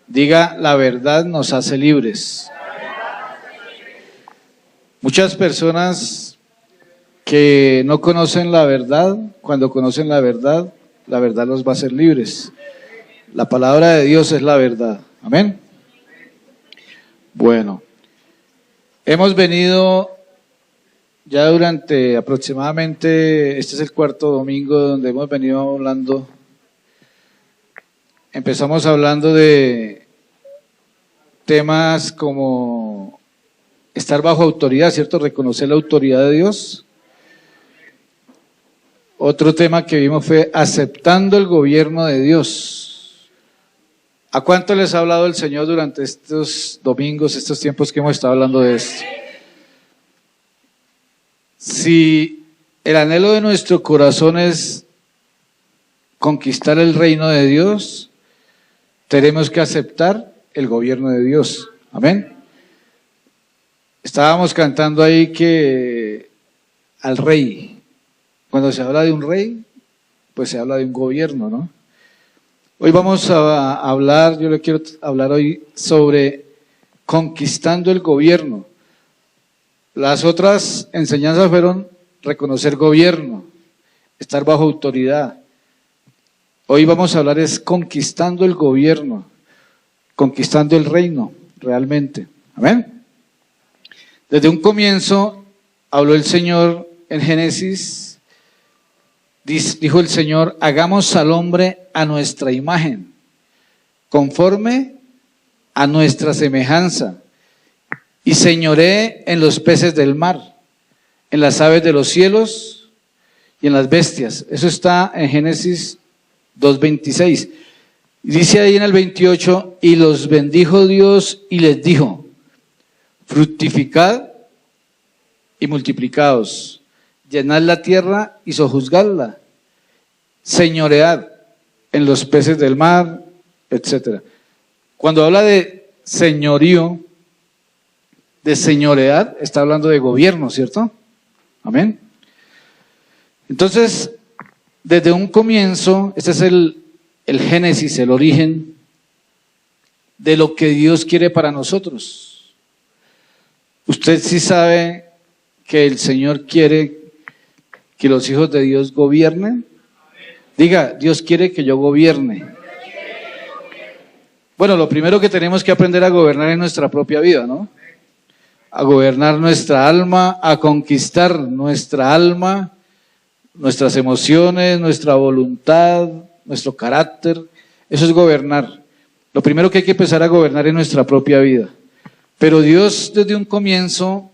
Diga, la verdad nos hace libres. Muchas personas que no conocen la verdad, cuando conocen la verdad los va a hacer libres. La palabra de Dios es la verdad. Amén. Bueno, hemos venido ya durante aproximadamente, este es el cuarto domingo donde hemos venido hablando. Empezamos hablando de temas como estar bajo autoridad, ¿cierto? Reconocer la autoridad de Dios. Otro tema que vimos fue aceptando el gobierno de Dios. ¿A cuánto les ha hablado el Señor durante estos domingos, estos tiempos que hemos estado hablando de esto? Si el anhelo de nuestro corazón es conquistar el reino de Dios, tenemos que aceptar el gobierno de Dios. Amén. Estábamos cantando ahí que al rey, cuando se habla de un rey, pues se habla de un gobierno, ¿no? Hoy vamos a hablar, yo le quiero hablar hoy sobre conquistando el gobierno. Las otras enseñanzas fueron reconocer gobierno, estar bajo autoridad. Hoy vamos a hablar es conquistando el gobierno, conquistando el reino, realmente. Amén. Desde un comienzo habló el Señor en Génesis, dijo el Señor, hagamos al hombre a nuestra imagen, conforme a nuestra semejanza, y señoree en los peces del mar, en las aves de los cielos y en las bestias. Eso está en Génesis 2:26. Dice ahí en el 28, y los bendijo Dios y les dijo, fructificad y multiplicaos, llenad la tierra y sojuzgadla, señoread en los peces del mar, etc. Cuando habla de señorío, de señorear, está hablando de gobierno, ¿cierto? Amén. Entonces, desde un comienzo, este es el génesis, el origen de lo que Dios quiere para nosotros. Usted sí sabe que el Señor quiere que los hijos de Dios gobiernen. Diga, Dios quiere que yo gobierne. Bueno, lo primero que tenemos que aprender a gobernar es nuestra propia vida, ¿no? A gobernar nuestra alma, a conquistar nuestra alma, nuestras emociones, nuestra voluntad, nuestro carácter. Eso es gobernar. Lo primero que hay que empezar a gobernar es nuestra propia vida. Pero Dios desde un comienzo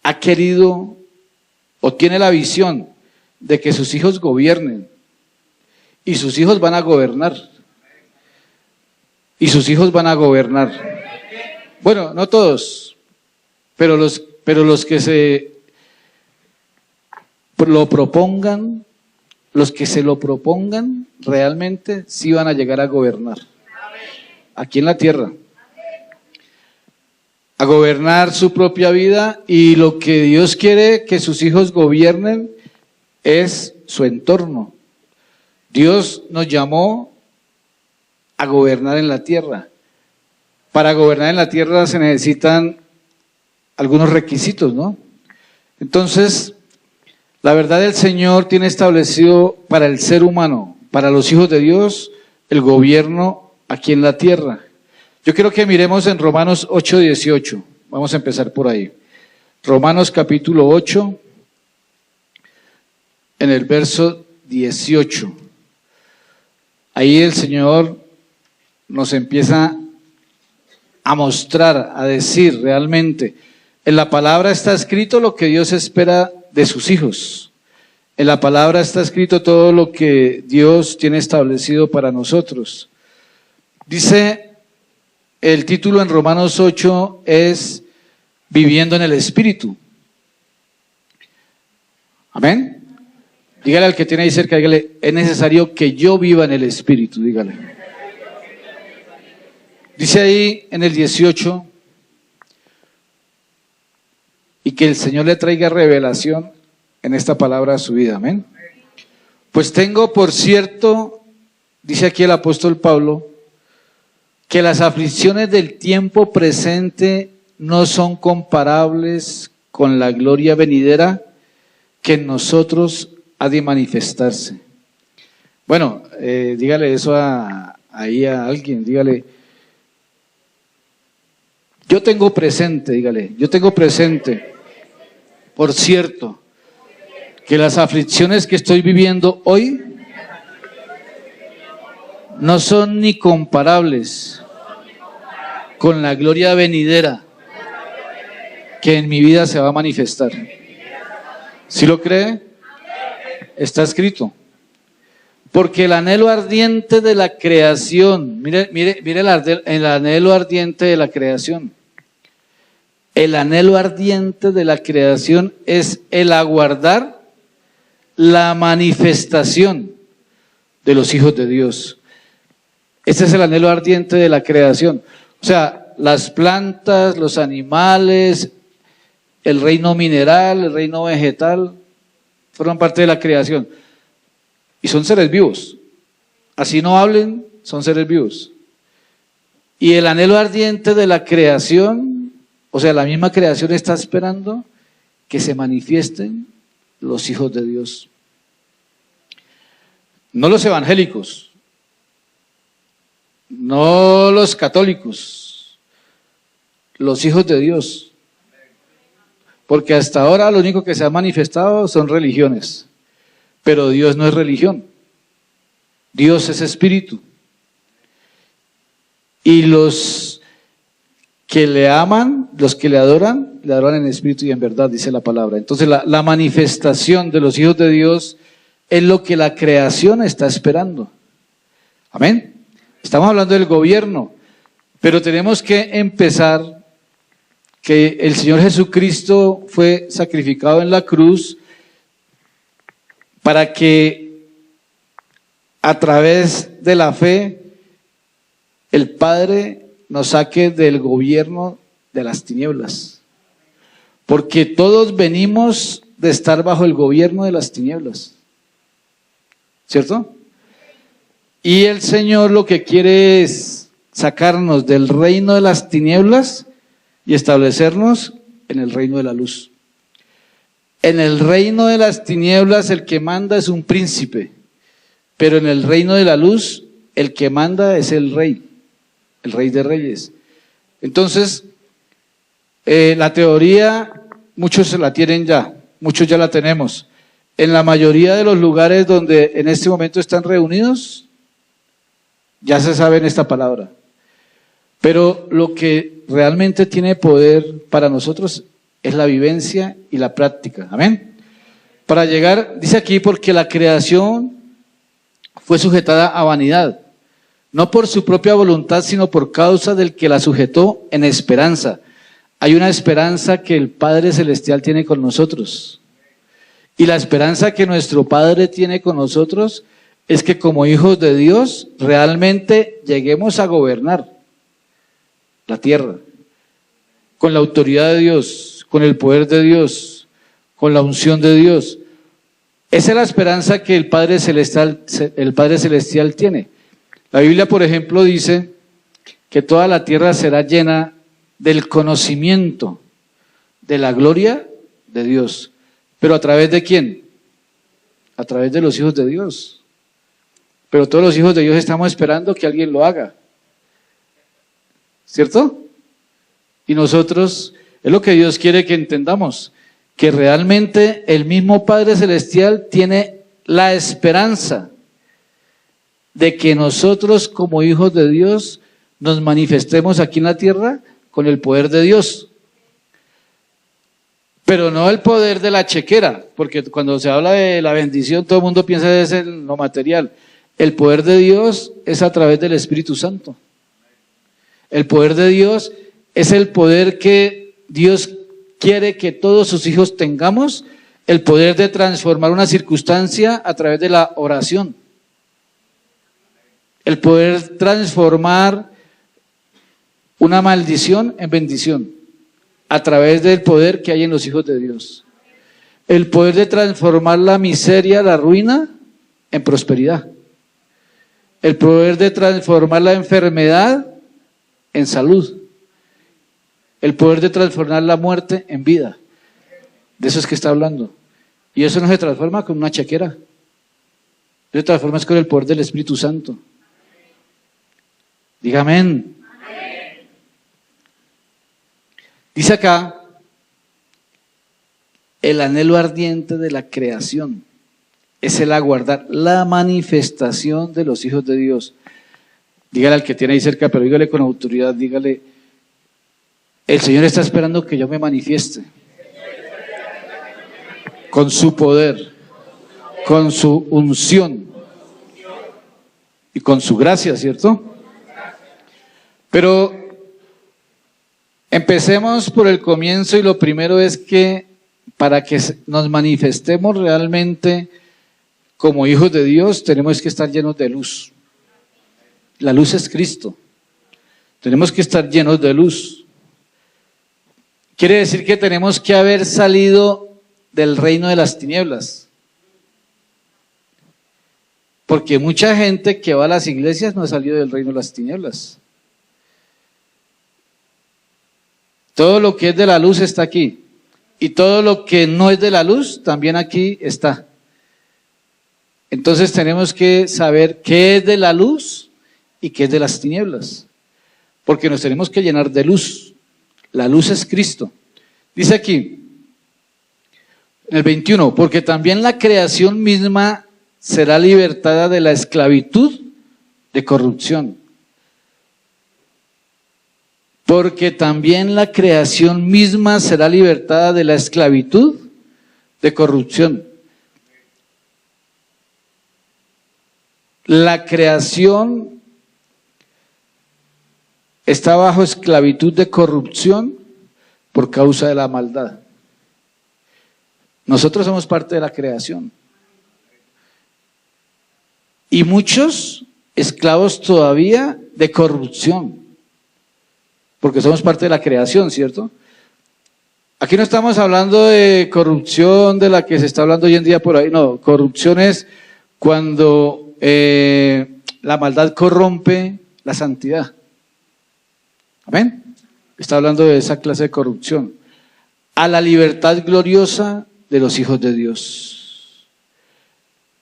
ha querido o tiene la visión de que sus hijos gobiernen. Y sus hijos van a gobernar. Y sus hijos van a gobernar. Bueno, no todos. Pero los que se lo propongan, los que se lo propongan, realmente sí van a llegar a gobernar. Aquí en la tierra. A gobernar su propia vida, y lo que Dios quiere que sus hijos gobiernen es su entorno. Dios nos llamó a gobernar en la tierra. Para gobernar en la tierra se necesitan algunos requisitos, ¿no? Entonces, la verdad del Señor tiene establecido para el ser humano, para los hijos de Dios, el gobierno aquí en la tierra. Yo quiero que miremos en Romanos 8:18. Vamos a empezar por ahí. Romanos capítulo 8, en el verso 18. Ahí el Señor nos empieza a mostrar, a decir realmente. En la palabra está escrito lo que Dios espera de sus hijos. En la palabra está escrito todo lo que Dios tiene establecido para nosotros. Dice, el título en Romanos 8 es Viviendo en el Espíritu. Amén. Dígale al que tiene ahí cerca, dígale, es necesario que yo viva en el Espíritu, dígale. Dice ahí en el 18, y que el Señor le traiga revelación en esta palabra a su vida. Amén. Pues tengo por cierto, dice aquí el apóstol Pablo, que las aflicciones del tiempo presente no son comparables con la gloria venidera que en nosotros ha de manifestarse. Bueno, dígale eso ahí a alguien, dígale, yo tengo presente, dígale, yo tengo presente, por cierto, que las aflicciones que estoy viviendo hoy no son ni comparables con la gloria venidera que en mi vida se va a manifestar. ¿Sí lo cree? Está escrito. Porque el anhelo ardiente de la creación, mire el anhelo ardiente de la creación. El anhelo ardiente de la creación es el aguardar la manifestación de los hijos de Dios. Ese es el anhelo ardiente de la creación. O sea, las plantas, los animales, el reino mineral, el reino vegetal, forman parte de la creación. Y son seres vivos. Así no hablen, son seres vivos. Y el anhelo ardiente de la creación, o sea, la misma creación está esperando que se manifiesten los hijos de Dios. No los evangélicos, no los católicos, los hijos de Dios. Porque hasta ahora lo único que se ha manifestado son religiones. Pero Dios no es religión. Dios es espíritu. Y los que le aman, los que le adoran en espíritu y en verdad, dice la palabra. Entonces la manifestación de los hijos de Dios es lo que la creación está esperando. Amén. Estamos hablando del gobierno, pero tenemos que empezar que el Señor Jesucristo fue sacrificado en la cruz para que a través de la fe el Padre nos saque del gobierno de las tinieblas. Porque todos venimos de estar bajo el gobierno de las tinieblas. ¿Cierto? Y el Señor lo que quiere es sacarnos del reino de las tinieblas y establecernos en el reino de la luz. En el reino de las tinieblas el que manda es un príncipe, pero en el reino de la luz el que manda es el rey de reyes. Entonces, la teoría, muchos la tienen ya, muchos ya la tenemos. En la mayoría de los lugares donde en este momento están reunidos, ya se sabe en esta palabra. Pero lo que realmente tiene poder para nosotros es la vivencia y la práctica. Amén. Para llegar, dice aquí, porque la creación fue sujetada a vanidad, no por su propia voluntad, sino por causa del que la sujetó en esperanza. Hay una esperanza que el Padre Celestial tiene con nosotros. Y la esperanza que nuestro Padre tiene con nosotros es que como hijos de Dios realmente lleguemos a gobernar la tierra con la autoridad de Dios, con el poder de Dios, con la unción de Dios. Esa es la esperanza que el Padre Celestial tiene. La Biblia, por ejemplo, dice que toda la tierra será llena del conocimiento de la gloria de Dios. ¿Pero a través de quién? A través de los hijos de Dios. Pero todos los hijos de Dios estamos esperando que alguien lo haga. ¿Cierto? Y nosotros, es lo que Dios quiere que entendamos, que realmente el mismo Padre Celestial tiene la esperanza de que nosotros como hijos de Dios nos manifestemos aquí en la tierra con el poder de Dios. Pero no el poder de la chequera, porque cuando se habla de la bendición todo el mundo piensa es en lo material. El poder de Dios es a través del Espíritu Santo. El poder de Dios es el poder que Dios quiere que todos sus hijos tengamos, el poder de transformar una circunstancia a través de la oración. El poder transformar una maldición en bendición a través del poder que hay en los hijos de Dios. El poder de transformar la miseria, la ruina, en prosperidad. El poder de transformar la enfermedad en salud. El poder de transformar la muerte en vida. De eso es que está hablando. Y eso no se transforma con una chequera. Eso se transforma con el poder del Espíritu Santo. Diga amén. Dice acá, el anhelo ardiente de la creación es el aguardar la manifestación de los hijos de Dios. Dígale al que tiene ahí cerca, pero dígale con autoridad, dígale, el Señor está esperando que yo me manifieste con su poder, con su unción y con su gracia, ¿cierto? Pero empecemos por el comienzo y lo primero es que para que nos manifestemos realmente como hijos de Dios tenemos que estar llenos de luz. La luz es Cristo. Tenemos que estar llenos de luz. Quiere decir que tenemos que haber salido del reino de las tinieblas. Porque mucha gente que va a las iglesias no ha salido del reino de las tinieblas. Todo lo que es de la luz está aquí. Y todo lo que no es de la luz también aquí está. Entonces tenemos que saber qué es de la luz y qué es de las tinieblas. Porque nos tenemos que llenar de luz. La luz es Cristo. Dice aquí, en el 21, porque también la creación misma será libertada de la esclavitud de corrupción. Porque también la creación misma será libertada de la esclavitud de corrupción. La creación está bajo esclavitud de corrupción por causa de la maldad. Nosotros somos parte de la creación. Y muchos esclavos todavía de corrupción, porque somos parte de la creación, ¿cierto? Aquí no estamos hablando de corrupción de la que se está hablando hoy en día por ahí, no, corrupción es cuando la maldad corrompe la santidad. ¿Amén? Está hablando de esa clase de corrupción. A la libertad gloriosa de los hijos de Dios.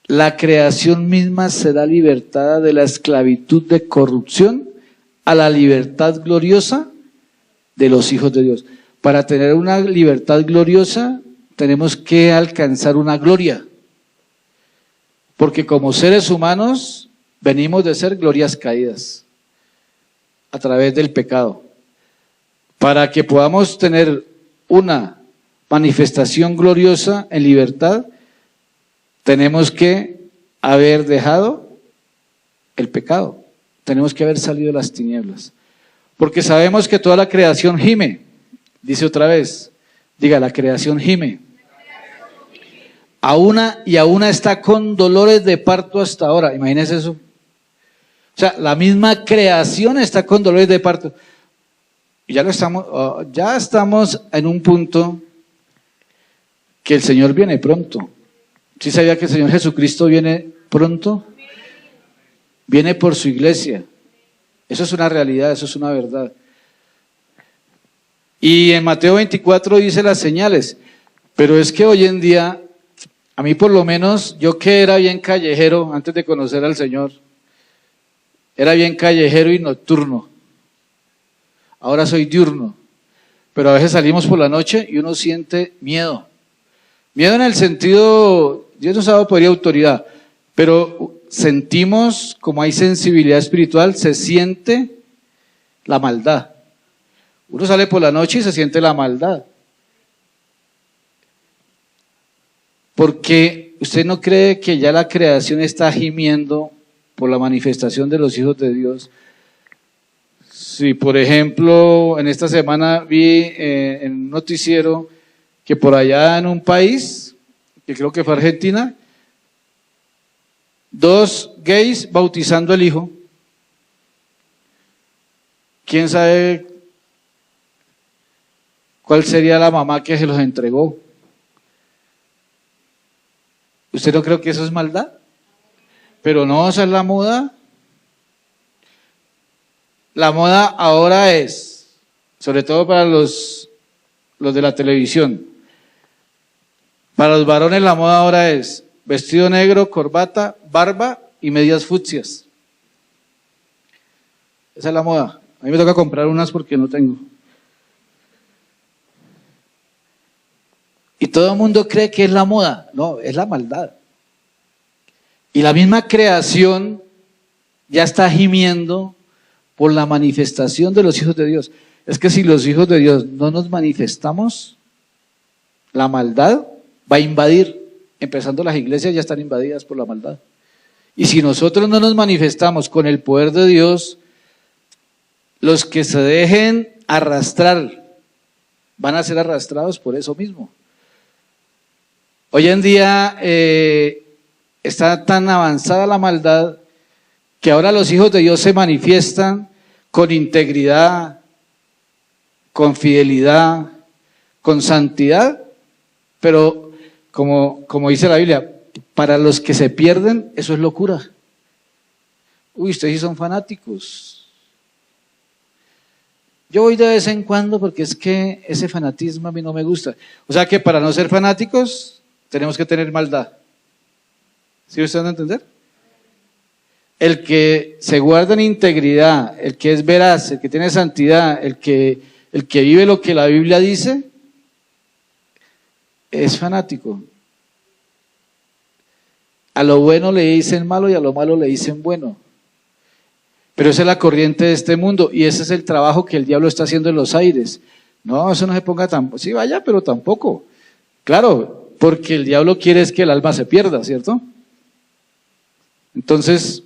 La creación misma será libertada de la esclavitud de corrupción a la libertad gloriosa de los hijos de Dios. Para tener una libertad gloriosa tenemos que alcanzar una gloria. Porque como seres humanos venimos de ser glorias caídas a través del pecado. Para que podamos tener una manifestación gloriosa en libertad, tenemos que haber dejado el pecado. Tenemos que haber salido de las tinieblas. Porque sabemos que toda la creación gime. Dice otra vez, diga, la creación gime. A una está con dolores de parto hasta ahora. Imagínense eso. O sea, la misma creación está con dolores de parto. Y ya estamos en un punto que el Señor viene pronto. ¿Sí sabía que el Señor Jesucristo viene pronto? Viene por su iglesia. Eso es una realidad, eso es una verdad. Y en Mateo 24 dice las señales. Pero es que hoy en día, a mí por lo menos, yo que era bien callejero antes de conocer al Señor, era bien callejero y nocturno. Ahora soy diurno. Pero a veces salimos por la noche y uno siente miedo. Miedo en el sentido, Dios nos ha dado poder y autoridad, pero sentimos, como hay sensibilidad espiritual, se siente la maldad. Uno sale por la noche y se siente la maldad. Porque usted no cree que ya la creación está gimiendo por la manifestación de los hijos de Dios. Si, por ejemplo, en esta semana vi en un noticiero que por allá en un país, que creo que fue Argentina, 2 gays bautizando al hijo. ¿Quién sabe cuál sería la mamá que se los entregó? ¿Usted no cree que eso es maldad? Pero no, esa es la moda. la moda ahora es, sobre todo para los de la televisión, para los varones la moda ahora es vestido negro, corbata, barba y medias fucsias. Esa es la moda. A mí me toca comprar unas porque no tengo. Y todo el mundo cree que es la moda. No, es la maldad. Y la misma creación ya está gimiendo por la manifestación de los hijos de Dios. Es que si los hijos de Dios no nos manifestamos, la maldad va a invadir. Empezando las iglesias ya están invadidas por la maldad. Y si nosotros no nos manifestamos con el poder de Dios, los que se dejen arrastrar van a ser arrastrados por eso mismo. Hoy en día está tan avanzada la maldad que ahora los hijos de Dios se manifiestan con integridad, con fidelidad, con santidad, pero como dice la Biblia, para los que se pierden, eso es locura. Uy, ustedes sí son fanáticos. Yo voy de vez en cuando porque es que ese fanatismo a mí no me gusta. O sea que para no ser fanáticos, tenemos que tener maldad. ¿Sí ustedes van a entender? El que se guarda en integridad, el que es veraz, el que tiene santidad, el que vive lo que la Biblia dice, es fanático. A lo bueno le dicen malo y a lo malo le dicen bueno. Pero esa es la corriente de este mundo y ese es el trabajo que el diablo está haciendo en los aires. No, eso no se ponga tampoco. Sí, vaya, pero tampoco. Claro, porque el diablo quiere es que el alma se pierda, ¿cierto? Entonces,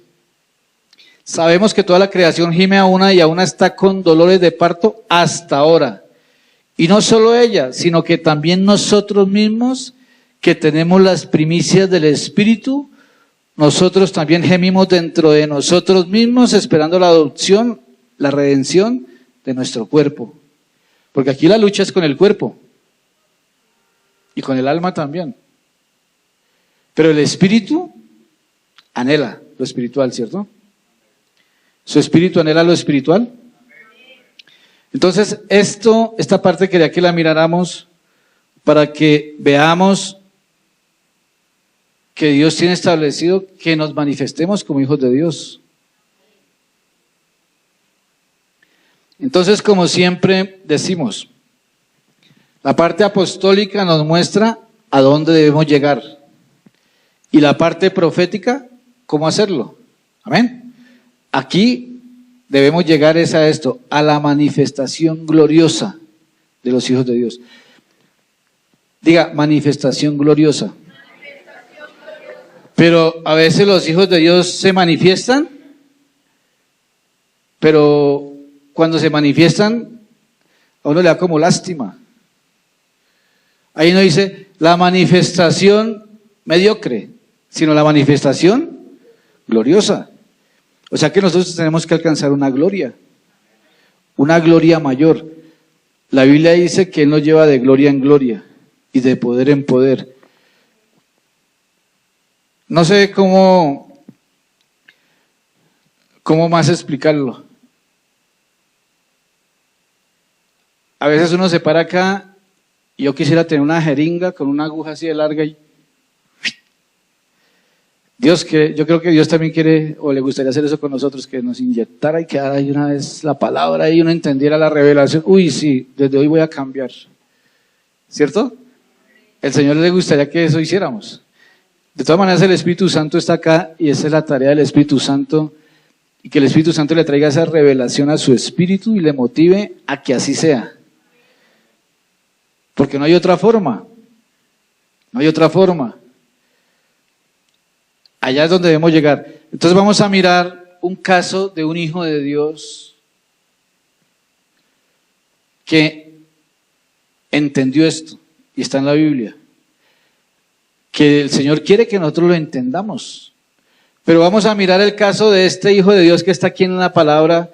sabemos que toda la creación gime a una y a una está con dolores de parto hasta ahora. Y no solo ella, sino que también nosotros mismos, que tenemos las primicias del Espíritu, nosotros también gemimos dentro de nosotros mismos esperando la adopción, la redención de nuestro cuerpo. Porque aquí la lucha es con el cuerpo y con el alma también. Pero el Espíritu anhela lo espiritual, ¿cierto? ¿Su espíritu anhela lo espiritual? Entonces, esta parte quería que la miráramos para que veamos que Dios tiene establecido que nos manifestemos como hijos de Dios. Entonces, como siempre decimos, la parte apostólica nos muestra a dónde debemos llegar y la parte profética, cómo hacerlo. Amén. Aquí debemos llegar a esto, a la manifestación gloriosa de los hijos de Dios. Diga, manifestación gloriosa. Pero a veces los hijos de Dios se manifiestan, pero cuando se manifiestan, a uno le da como lástima. Ahí no dice la manifestación mediocre, sino la manifestación gloriosa. O sea que nosotros tenemos que alcanzar una gloria mayor. La Biblia dice que Él nos lleva de gloria en gloria y de poder en poder. No sé cómo más explicarlo. A veces uno se para acá y yo quisiera tener una jeringa con una aguja así de larga y yo creo que Dios también quiere o le gustaría hacer eso con nosotros, que nos inyectara y quedara ahí una vez la palabra y uno entendiera la revelación. Uy, sí, desde hoy voy a cambiar. ¿Cierto? El Señor le gustaría que eso hiciéramos. De todas maneras, el Espíritu Santo está acá y esa es la tarea del Espíritu Santo, y que el Espíritu Santo le traiga esa revelación a su espíritu y le motive a que así sea. Porque no hay otra forma. No hay otra forma. Allá es donde debemos llegar. Entonces vamos a mirar un caso de un hijo de Dios que entendió esto y está en la Biblia. Que el Señor quiere que nosotros lo entendamos. Pero vamos a mirar el caso de este hijo de Dios que está aquí en la palabra,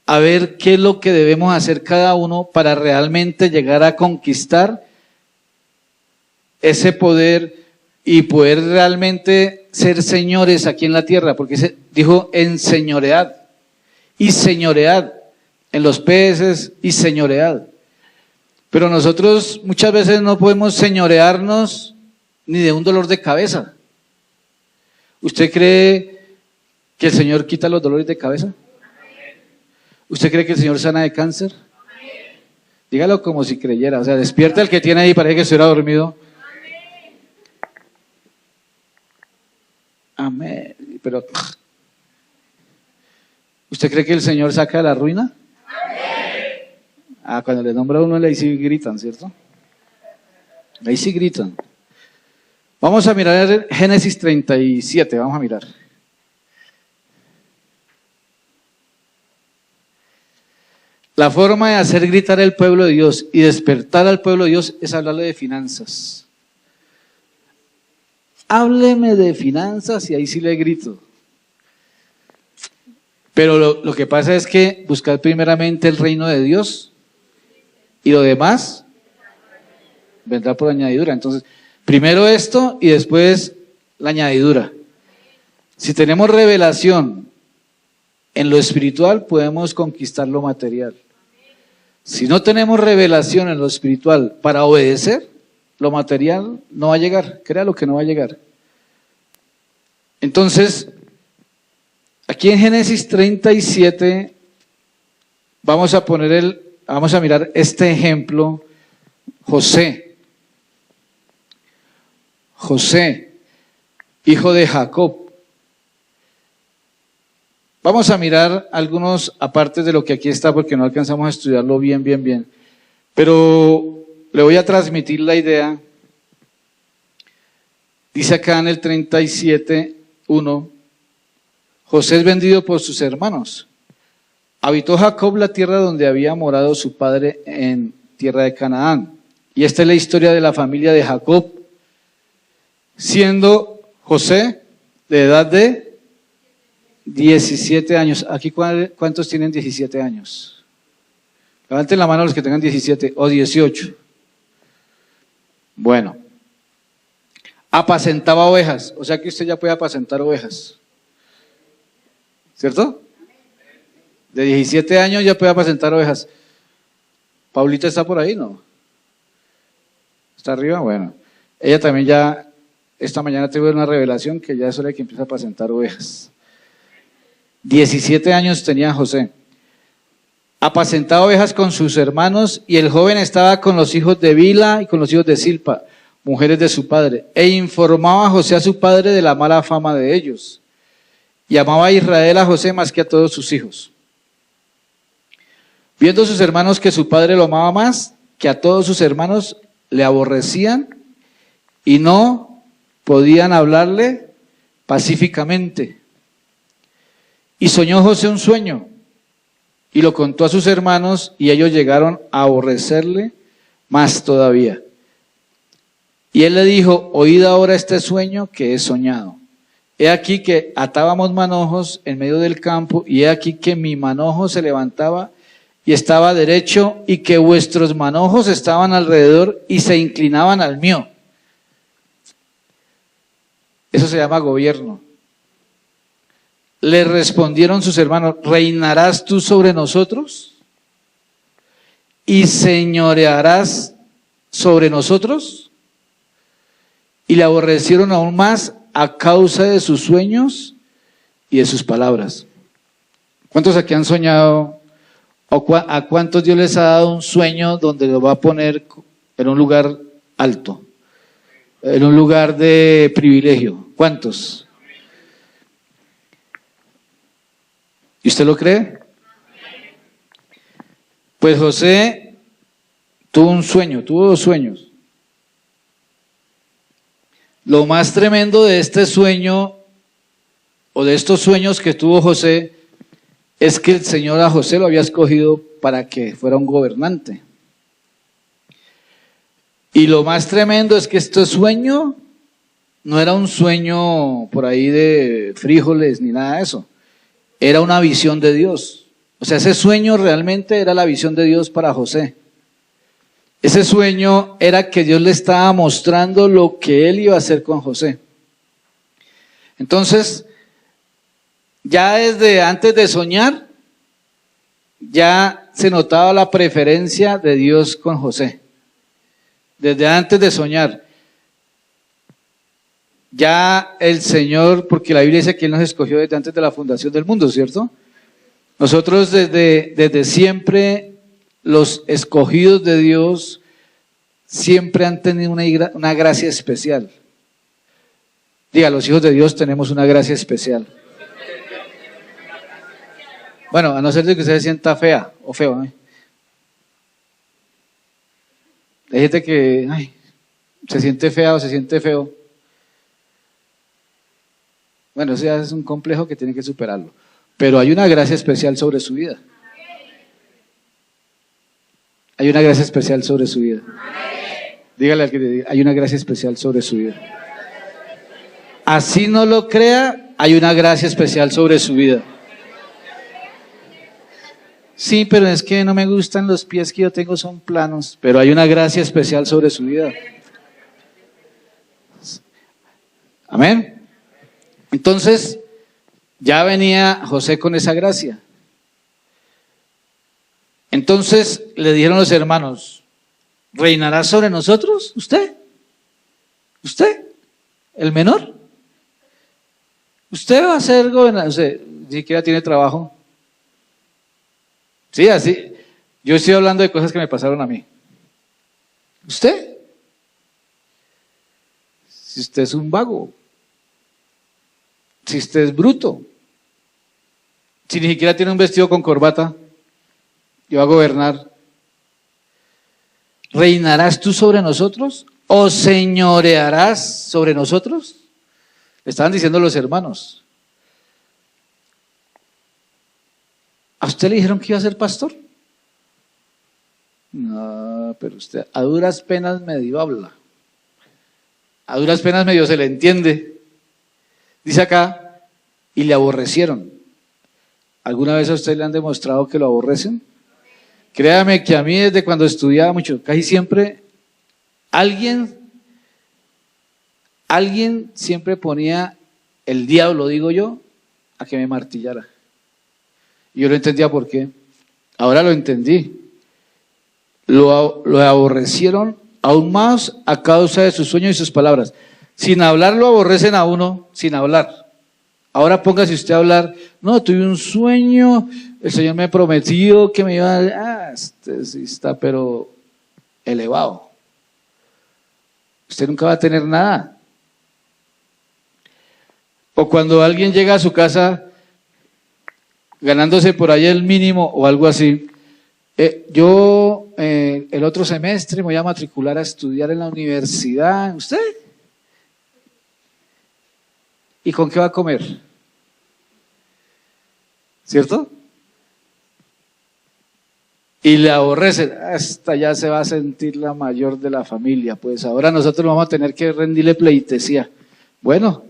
a ver qué es lo que debemos hacer cada uno para realmente llegar a conquistar ese poder y poder realmente ser señores aquí en la tierra, porque dijo enseñoread. Y señoread en los peces y señoread. Pero nosotros muchas veces no podemos señorearnos ni de un dolor de cabeza. ¿Usted cree que el Señor quita los dolores de cabeza? ¿Usted cree que el Señor sana de cáncer? Dígalo como si creyera, o sea, despierta el que tiene ahí, parece que estuviera dormido. Amén. Pero, ¿usted cree que el Señor saca de la ruina? Ah, cuando le nombra a uno, ahí sí gritan, ¿cierto? Ahí sí gritan. Vamos a mirar Génesis 37, vamos a mirar. La forma de hacer gritar al pueblo de Dios y despertar al pueblo de Dios es hablarle de finanzas. Hábleme de finanzas y ahí sí le grito. Pero lo que pasa es que buscar primeramente el reino de Dios y lo demás vendrá por añadidura. Entonces, primero esto y después la añadidura. Si tenemos revelación en lo espiritual, podemos conquistar lo material. Si no tenemos revelación en lo espiritual para obedecer, lo material no va a llegar. Créalo que no va a llegar. Entonces, aquí en Génesis 37 vamos a mirar este ejemplo. José, hijo de Jacob. Vamos a mirar algunos apartes de lo que aquí está porque no alcanzamos a estudiarlo bien. Pero le voy a transmitir la idea. Dice acá en el 37:1, José es vendido por sus hermanos. Habitó Jacob la tierra donde había morado su padre en tierra de Canaán. Y esta es la historia de la familia de Jacob, siendo José de edad de 17 años. Aquí, ¿cuántos tienen 17 años? Levanten la mano los que tengan 17 o 18. Bueno, apacentaba ovejas, o sea que usted ya puede apacentar ovejas, ¿cierto? De 17 años ya puede apacentar ovejas. Paulita está por ahí, ¿no? ¿Está arriba? Bueno, ella también ya, esta mañana tuvo una revelación que ya es hora de que empieza a apacentar ovejas. 17 años tenía José. Apacentaba ovejas con sus hermanos y el joven estaba con los hijos de Bila y con los hijos de Silpa, mujeres de su padre, e informaba a José a su padre de la mala fama de ellos. Y amaba a Israel a José más que a todos sus hijos. Viendo sus hermanos que su padre lo amaba más que a todos sus hermanos, le aborrecían y no podían hablarle pacíficamente. Y soñó José un sueño y lo contó a sus hermanos y ellos llegaron a aborrecerle más todavía. Y él le dijo, oíd ahora este sueño que he soñado. He aquí que atábamos manojos en medio del campo y he aquí que mi manojo se levantaba y estaba derecho y que vuestros manojos estaban alrededor y se inclinaban al mío. Eso se llama gobierno. Le respondieron sus hermanos, ¿reinarás tú sobre nosotros? ¿Y señorearás sobre nosotros? Y le aborrecieron aún más a causa de sus sueños y de sus palabras. ¿Cuántos aquí han soñado? ¿O a cuántos Dios les ha dado un sueño donde lo va a poner en un lugar alto? En un lugar de privilegio. ¿Cuántos? ¿Y usted lo cree? Pues José tuvo un sueño, tuvo dos sueños. Lo más tremendo de este sueño, o de estos sueños que tuvo José, es que el Señor a José lo había escogido para que fuera un gobernante. Y lo más tremendo es que este sueño no era un sueño por ahí de frijoles ni nada de eso. Era una visión de Dios. O sea, ese sueño realmente era la visión de Dios para José. Ese sueño era que Dios le estaba mostrando lo que él iba a hacer con José. Entonces, ya desde antes de soñar, ya se notaba la preferencia de Dios con José. Desde antes de soñar. Ya el Señor, porque la Biblia dice que Él nos escogió desde antes de la fundación del mundo, ¿cierto? Nosotros desde siempre, los escogidos de Dios, siempre han tenido una gracia especial. Diga, los hijos de Dios tenemos una gracia especial. Bueno, a no ser de que usted se sienta fea o feo, ¿eh? Hay gente que se siente fea o se siente feo. Bueno, ese es un complejo que tiene que superarlo. Pero hay una gracia especial sobre su vida. Hay una gracia especial sobre su vida. Dígale al que le diga, hay una gracia especial sobre su vida. Así no lo crea, hay una gracia especial sobre su vida. Sí, pero es que no me gustan los pies que yo tengo, son planos, pero hay una gracia especial sobre su vida. Amén. Entonces, ya venía José con esa gracia. Entonces le dijeron los hermanos, ¿reinará sobre nosotros usted? ¿Usted? ¿El menor? ¿Usted va a ser gobernador? Usted ni siquiera tiene trabajo. Sí, así. Yo estoy hablando de cosas que me pasaron a mí. ¿Usted? Si usted es un vago. Si usted es bruto. Si ni siquiera tiene un vestido con corbata. Y va a gobernar. ¿Reinarás tú sobre nosotros? ¿O señorearás sobre nosotros? Le estaban diciendo los hermanos. ¿A usted le dijeron que iba a ser pastor? No, pero usted a duras penas medio habla. A duras penas medio se le entiende. Dice acá, y le aborrecieron. ¿Alguna vez a usted le han demostrado que lo aborrecen? Créame que a mí desde cuando estudiaba mucho, casi siempre, alguien siempre ponía el diablo, digo yo, a que me martillara. Y yo lo entendía por qué. Ahora lo entendí. Lo aborrecieron aún más a causa de sus sueños y sus palabras. Sin hablar lo aborrecen a uno, sin hablar. Ahora póngase usted a hablar. No, tuve un sueño, el Señor me prometió que me iba a... este sí está pero elevado. Usted nunca va a tener nada. O cuando alguien llega a su casa ganándose por ahí el mínimo o algo así. Yo el otro semestre me voy a matricular a estudiar en la universidad. ¿Usted? ¿Y con qué va a comer? ¿Cierto? Y le aborrecen. Hasta ya se va a sentir la mayor de la familia. Pues ahora nosotros vamos a tener que rendirle pleitesía. Bueno,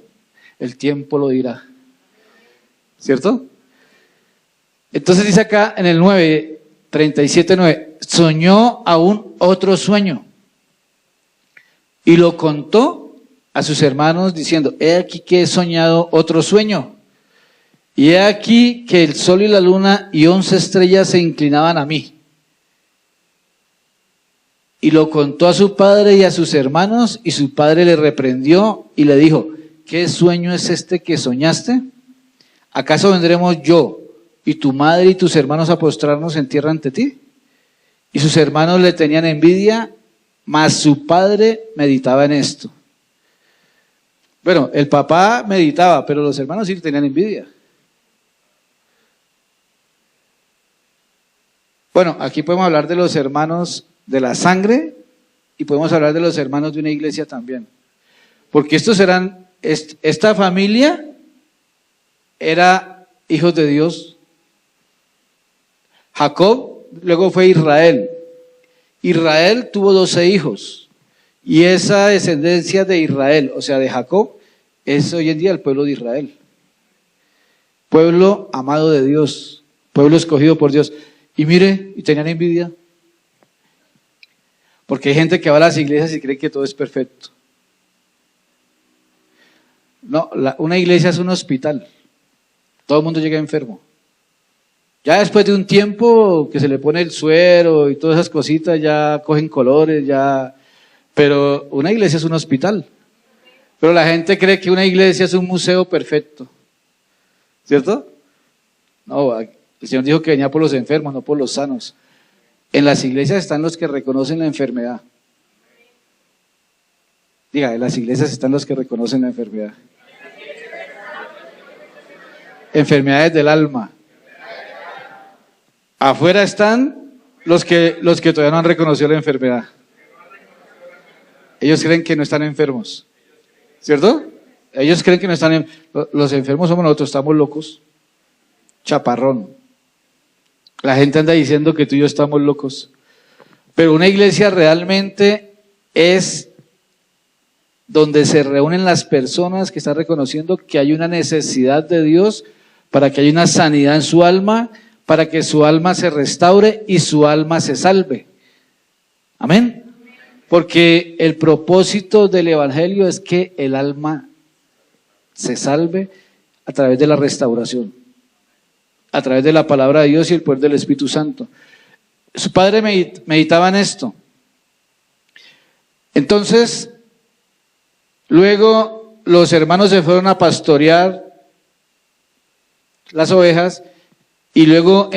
el tiempo lo dirá. ¿Cierto? Entonces dice acá en el 9, 37:9, soñó aún otro sueño y lo contó a sus hermanos diciendo, he aquí que he soñado otro sueño y he aquí que el sol y la luna y 11 estrellas se inclinaban a mí. Y lo contó a su padre y a sus hermanos y su padre le reprendió y le dijo, ¿qué sueño es este que soñaste? ¿Acaso vendremos yo y tu madre y tus hermanos a postrarnos en tierra ante ti? Y sus hermanos le tenían envidia, mas su padre meditaba en esto. Bueno, el papá meditaba, pero los hermanos sí tenían envidia. Bueno, aquí podemos hablar de los hermanos de la sangre y podemos hablar de los hermanos de una iglesia también. Porque esta familia era hijos de Dios. Jacob luego fue Israel. Israel tuvo 12 hijos. Y esa descendencia de Israel, o sea de Jacob, es hoy en día el pueblo de Israel. Pueblo amado de Dios, pueblo escogido por Dios. Y mire, y tenían envidia. Porque hay gente que va a las iglesias y cree que todo es perfecto. No, una iglesia es un hospital. Todo el mundo llega enfermo. Ya después de un tiempo que se le pone el suero y todas esas cositas, ya cogen colores, ya. Pero una iglesia es un hospital. Pero la gente cree que una iglesia es un museo perfecto. ¿Cierto? No, el Señor dijo que venía por los enfermos, no por los sanos. En las iglesias están los que reconocen la enfermedad. Diga, en las iglesias están los que reconocen la enfermedad. Enfermedades del alma. Afuera están los que todavía no han reconocido la enfermedad. Ellos creen que no están enfermos. ¿Cierto? Ellos creen que no están los enfermos somos nosotros, estamos locos. Chaparrón. La gente anda diciendo que tú y yo estamos locos. Pero una iglesia realmente es donde se reúnen las personas que están reconociendo que hay una necesidad de Dios para que haya una sanidad en su alma, para que su alma se restaure y su alma se salve. Amén. Porque el propósito del Evangelio es que el alma se salve a través de la restauración, a través de la palabra de Dios y el poder del Espíritu Santo. Su padre meditaba en esto. Entonces, luego los hermanos se fueron a pastorear las ovejas y luego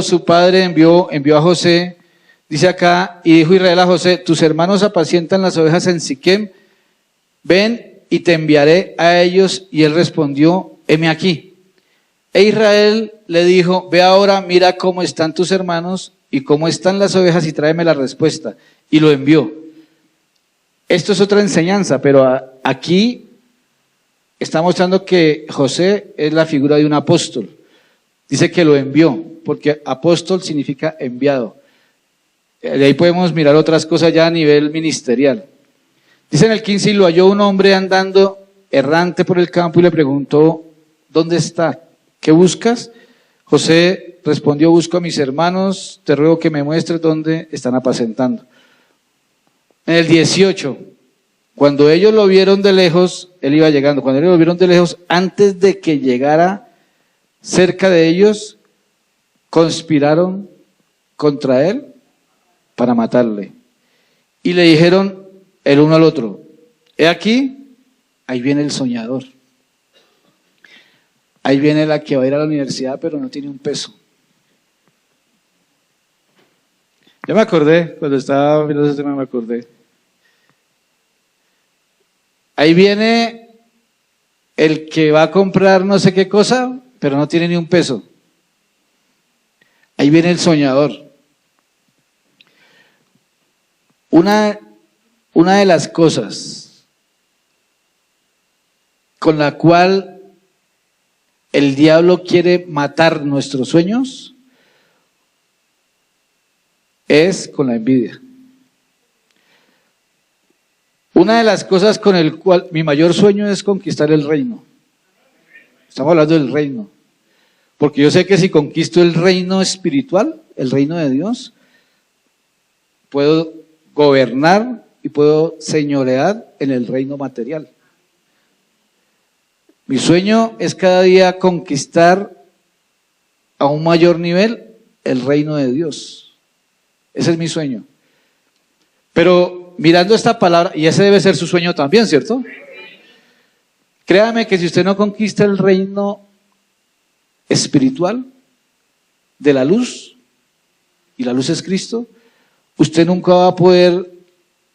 su padre envió a José, dice acá, y dijo Israel a José, tus hermanos apacientan las ovejas en Siquem, ven y te enviaré a ellos. Y él respondió, heme aquí. E Israel le dijo, ve ahora, mira cómo están tus hermanos y cómo están las ovejas y tráeme la respuesta. Y lo envió. Esto es otra enseñanza, pero aquí está mostrando que José es la figura de un apóstol. Dice que lo envió, porque apóstol significa enviado. De ahí podemos mirar otras cosas ya a nivel ministerial. Dice en el 15, y lo halló un hombre andando errante por el campo y le preguntó, ¿dónde está? ¿Qué buscas? José respondió, busco a mis hermanos, te ruego que me muestres dónde están apacentando. En el 18, cuando ellos lo vieron de lejos, él iba llegando, cuando ellos lo vieron de lejos, antes de que llegara cerca de ellos, conspiraron contra él para matarle. Y le dijeron el uno al otro, he aquí, ahí viene el soñador. Ahí viene la que va a ir a la universidad, pero no tiene un peso. Ya me acordé, cuando estaba viendo ese tema me acordé. Ahí viene el que va a comprar no sé qué cosa, pero no tiene ni un peso. Ahí viene el soñador. Una de las cosas con la cual el diablo quiere matar nuestros sueños es con la envidia. Una de las cosas con el cual mi mayor sueño es conquistar el reino. Estamos hablando del reino. Porque yo sé que si conquisto el reino espiritual, el reino de Dios, puedo gobernar y puedo señorear en el reino material. Mi sueño es cada día conquistar a un mayor nivel el reino de Dios. Ese es mi sueño. Pero mirando esta palabra, y ese debe ser su sueño también, ¿cierto? Créame que si usted no conquista el reino espiritual de la luz, y la luz es Cristo, usted nunca va a poder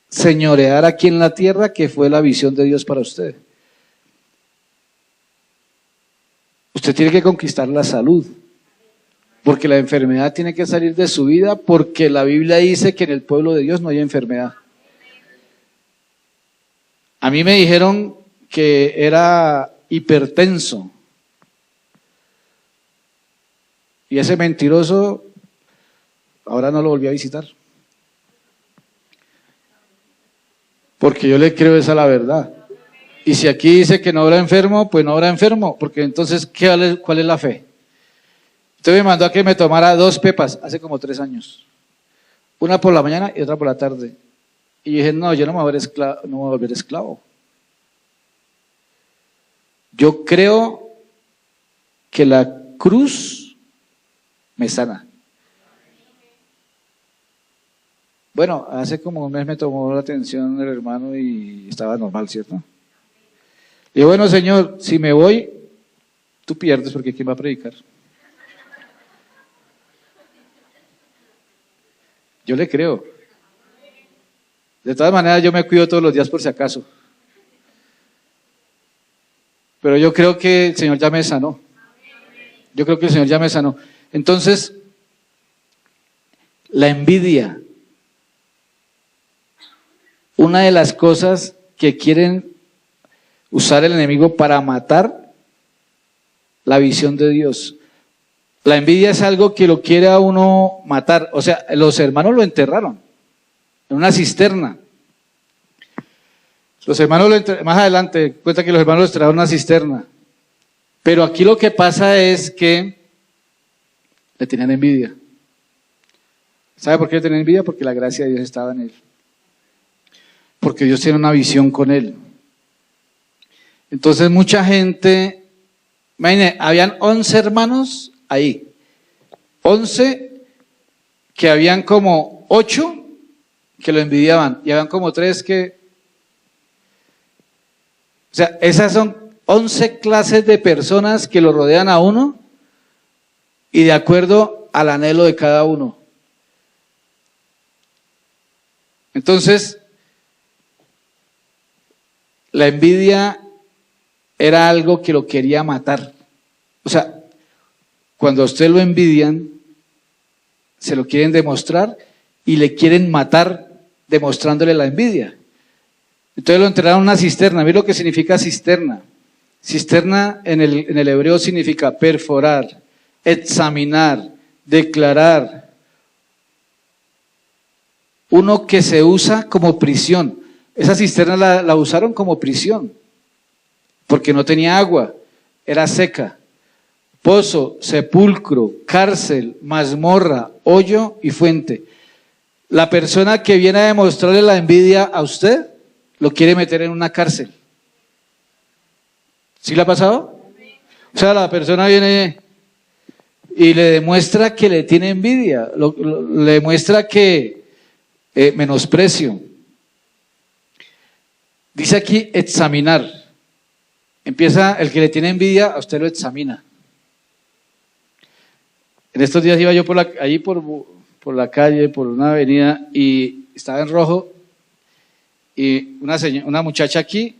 señorear aquí en la tierra, que fue la visión de Dios para usted. Usted tiene que conquistar la salud, porque la enfermedad tiene que salir de su vida, porque la Biblia dice que en el pueblo de Dios no hay enfermedad. A mí me dijeron que era hipertenso, y ese mentiroso ahora no lo volví a visitar, porque yo le creo esa la verdad. Y si aquí dice que no habrá enfermo, pues no habrá enfermo, porque entonces, ¿cuál es la fe? Usted me mandó a que me tomara 2 pepas hace como 3 años. Una por la mañana y otra por la tarde. Y dije, no, yo no me voy a volver esclavo. Yo creo que la cruz me sana. Bueno, hace como un mes me tomó la atención el hermano y estaba normal, ¿cierto? Le digo, bueno, Señor, si me voy, tú pierdes porque ¿quién va a predicar? Yo le creo. De todas maneras, yo me cuido todos los días por si acaso. Pero yo creo que el Señor ya me sanó. Yo creo que el Señor ya me sanó. Entonces, la envidia. Una de las cosas que quieren usar el enemigo para matar la visión de Dios. La envidia es algo que lo quiere a uno matar. O sea, los hermanos lo enterraron en una cisterna. Los hermanos más adelante cuenta que los hermanos lo enterraron en una cisterna. Pero aquí lo que pasa es que le tenían envidia. ¿Sabe por qué le tenían envidia? Porque la gracia de Dios estaba en él. Porque Dios tiene una visión con él. Entonces mucha gente, imagínense, habían 11 hermanos ahí. 11 que habían como 8 que lo envidiaban y habían como 3 que... O sea, esas son 11 clases de personas que lo rodean a uno y de acuerdo al anhelo de cada uno. Entonces, la envidia era algo que lo quería matar. O sea, cuando a usted lo envidian, se lo quieren demostrar y le quieren matar demostrándole la envidia. Entonces lo enterraron en una cisterna. Mira lo que significa cisterna. Cisterna en el hebreo significa perforar, examinar, declarar. Uno que se usa como prisión. Esa cisterna la usaron como prisión, porque no tenía agua, era seca. Pozo, sepulcro, cárcel, mazmorra, hoyo y fuente. La persona que viene a demostrarle la envidia a usted, lo quiere meter en una cárcel. ¿Sí le ha pasado? O sea, la persona viene y le demuestra que le tiene envidia, le demuestra que menosprecio. Dice aquí examinar. Empieza, el que le tiene envidia, a usted lo examina. En estos días iba yo allí por la calle, por una avenida, y estaba en rojo, y una muchacha aquí,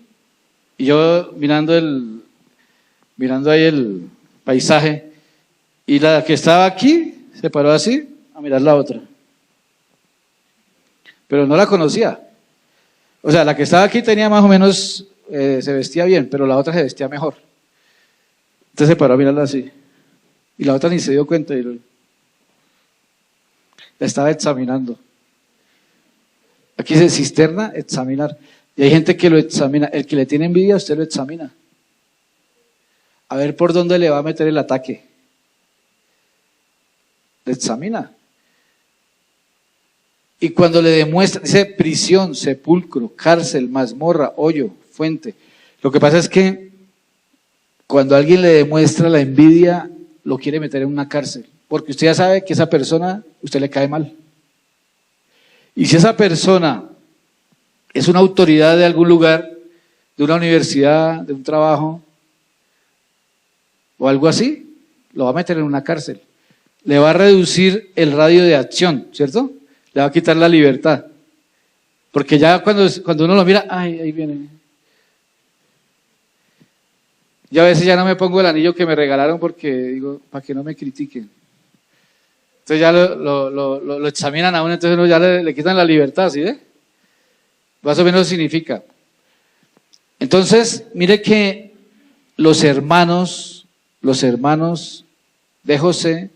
y yo mirando ahí el paisaje, y la que estaba aquí se paró así a mirar la otra. Pero no la conocía. O sea, la que estaba aquí tenía más o menos, se vestía bien, pero la otra se vestía mejor. Entonces se paró a mirarla así. Y la otra ni se dio cuenta y la estaba examinando. Aquí dice cisterna, examinar. Y hay gente que lo examina. El que le tiene envidia, usted lo examina. A ver por dónde le va a meter el ataque. Le examina. Y cuando le demuestra, dice prisión, sepulcro, cárcel, mazmorra, hoyo, fuente. Lo que pasa es que cuando alguien le demuestra la envidia, lo quiere meter en una cárcel. Porque usted ya sabe que esa persona, usted le cae mal. Y si esa persona es una autoridad de algún lugar, de una universidad, de un trabajo, o algo así, lo va a meter en una cárcel. Le va a reducir el radio de acción, ¿cierto? Le va a quitar la libertad. Porque ya cuando uno lo mira, ay, ahí viene. Yo a veces ya no me pongo el anillo que me regalaron porque digo, para que no me critiquen. Entonces ya lo examinan a uno, entonces uno ya le quitan la libertad, ¿sí ve? Más o menos significa. Entonces, mire que los hermanos de José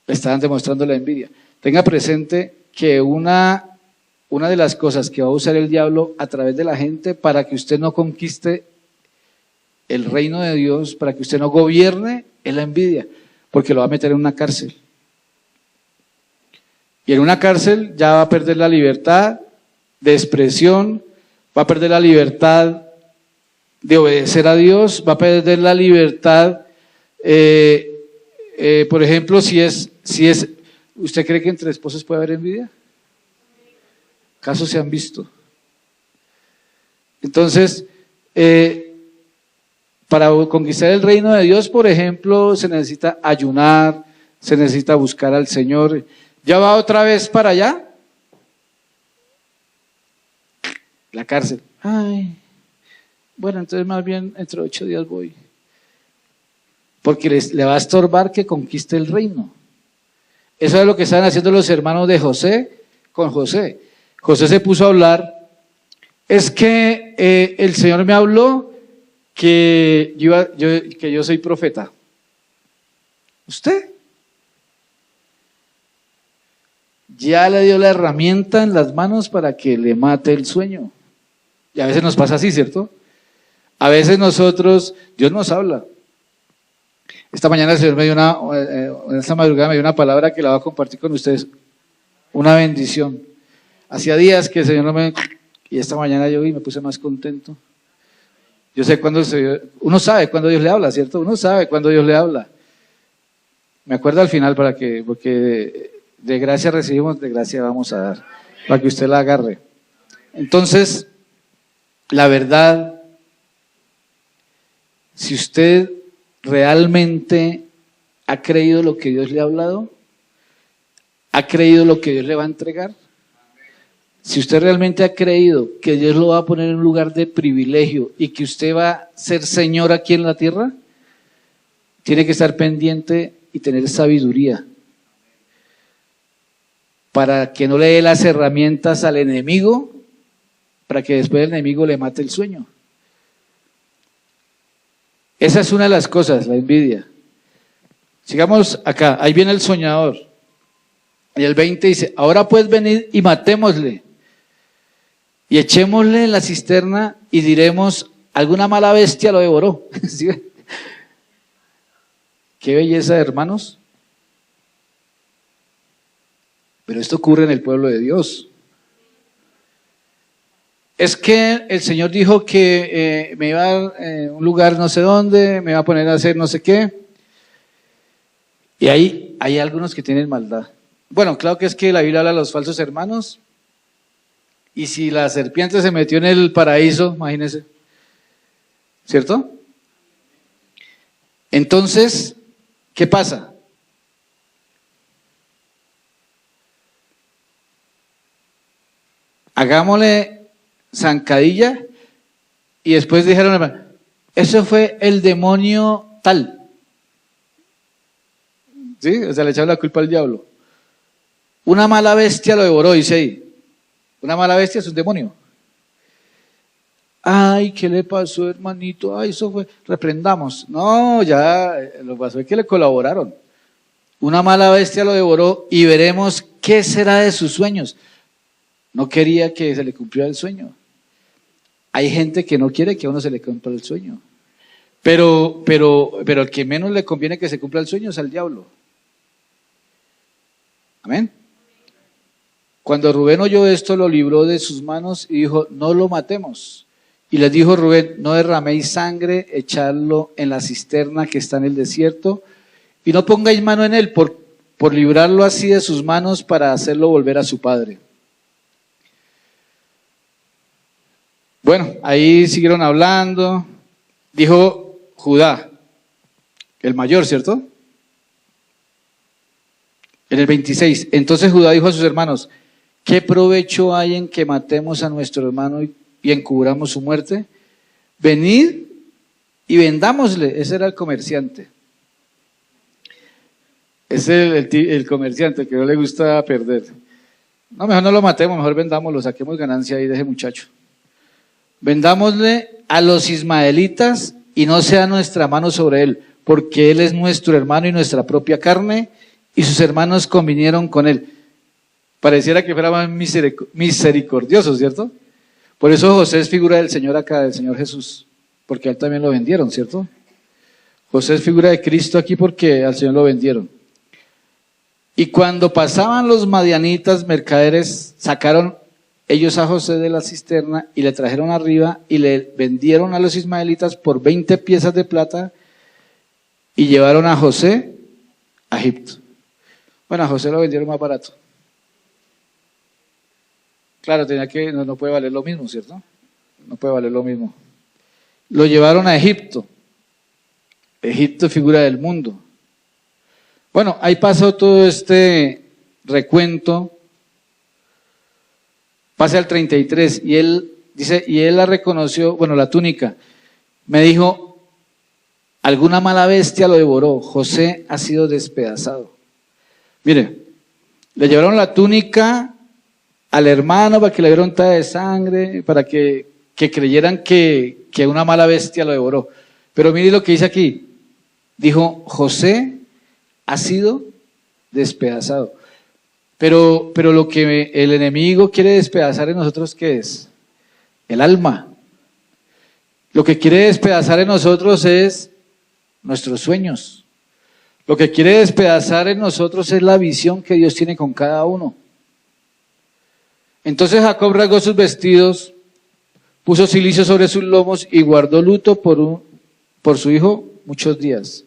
le estaban demostrando la envidia. Tenga presente que una de las cosas que va a usar el diablo a través de la gente para que usted no conquiste el reino de Dios, para que usted no gobierne, es la envidia, porque lo va a meter en una cárcel. Y en una cárcel ya va a perder la libertad de expresión, va a perder la libertad de obedecer a Dios, va a perder la libertad Por ejemplo, ¿usted cree que entre esposos puede haber envidia? Casos se han visto. Entonces, para conquistar el reino de Dios, por ejemplo, se necesita ayunar, se necesita buscar al Señor. ¿Ya va otra vez para allá? La cárcel. Ay, bueno, entonces más bien entre 8 días voy. Porque le va a estorbar que conquiste el reino. Eso es lo que estaban haciendo los hermanos de José con José. José se puso a hablar. Es que el Señor me habló que yo soy profeta. ¿Usted? Ya le dio la herramienta en las manos para que le mate el sueño. Y a veces nos pasa así, ¿cierto? A veces Dios nos habla. Esta mañana el Señor me dio esta madrugada me dio una palabra que la voy a compartir con ustedes. Una bendición. Hacía días que el Señor no me... Y esta mañana yo vi y me puse más contento. Yo sé uno sabe cuando Dios le habla, ¿cierto? Uno sabe cuando Dios le habla. Me acuerdo al final porque de gracia recibimos, de gracia vamos a dar, para que usted la agarre. Entonces, la verdad, si usted realmente ha creído lo que Dios le ha hablado, ha creído lo que Dios le va a entregar, si usted realmente ha creído que Dios lo va a poner en un lugar de privilegio y que usted va a ser Señor aquí en la tierra, tiene que estar pendiente y tener sabiduría para que no le dé las herramientas al enemigo, para que después el enemigo le mate el sueño. Esa es una de las cosas, la envidia. Sigamos acá, ahí viene el soñador. Y el 20 dice, ahora pues venid y matémosle. Y echémosle en la cisterna y diremos, alguna mala bestia lo devoró. ¿Sí? Qué belleza, hermanos. Pero esto ocurre en el pueblo de Dios. Es que el Señor dijo que me iba a un lugar no sé dónde, me iba a poner a hacer no sé qué. Y ahí hay algunos que tienen maldad. Bueno, claro que es que la Biblia habla de los falsos hermanos. Y si la serpiente se metió en el paraíso, imagínense. ¿Cierto? Entonces, ¿qué pasa? Hagámosle zancadilla y después dijeron, eso fue el demonio tal. ¿Sí? O sea, le echaron la culpa al diablo. Una mala bestia lo devoró, dice ahí. Una mala bestia es un demonio. Ay, ¿qué le pasó, hermanito? Ay, eso fue, reprendamos. No, ya, lo que pasó es que le colaboraron. Una mala bestia lo devoró y veremos qué será de sus sueños. No quería que se le cumpliera el sueño. Hay gente que no quiere que a uno se le cumpla el sueño. Pero el que menos le conviene que se cumpla el sueño es al diablo. Amén. Cuando Rubén oyó esto, lo libró de sus manos y dijo, no lo matemos. Y les dijo Rubén, no derraméis sangre, echadlo en la cisterna que está en el desierto, y no pongáis mano en él por librarlo así de sus manos para hacerlo volver a su padre. Bueno, ahí siguieron hablando. Dijo Judá, el mayor, ¿cierto? En el 26, entonces Judá dijo a sus hermanos, ¿qué provecho hay en que matemos a nuestro hermano y encubramos su muerte? Venid y vendámosle. Ese era el comerciante. Ese es el comerciante que no le gusta perder. No, mejor no lo matemos, mejor vendámoslo, saquemos ganancia ahí de ese muchacho. Vendámosle a los ismaelitas y no sea nuestra mano sobre él, porque él es nuestro hermano y nuestra propia carne, y sus hermanos convinieron con él. Pareciera que fuera más misericordioso, ¿cierto? Por eso José es figura del Señor acá, del Señor Jesús, porque a él también lo vendieron, ¿cierto? José es figura de Cristo aquí porque al Señor lo vendieron. Y cuando pasaban los madianitas mercaderes, sacaron ellos a José de la cisterna y le trajeron arriba y le vendieron a los ismaelitas por 20 piezas de plata y llevaron a José a Egipto. Bueno, a José lo vendieron más barato. Claro, no puede valer lo mismo, ¿cierto? No puede valer lo mismo. Lo llevaron a Egipto. Egipto es figura del mundo. Bueno, ahí pasó todo este recuento. Pase al 33 y él dice, y él la reconoció, bueno, la túnica. Me dijo, alguna mala bestia lo devoró. José ha sido despedazado. Mire, le llevaron la túnica al hermano para que le dieran untada de sangre, para que creyeran que una mala bestia lo devoró. Pero mire lo que dice aquí. Dijo, José ha sido despedazado. Pero lo que el enemigo quiere despedazar en nosotros, ¿qué es? El alma. Lo que quiere despedazar en nosotros es nuestros sueños. Lo que quiere despedazar en nosotros es la visión que Dios tiene con cada uno. Entonces Jacob rasgó sus vestidos, puso cilicio sobre sus lomos y guardó luto por su hijo muchos días.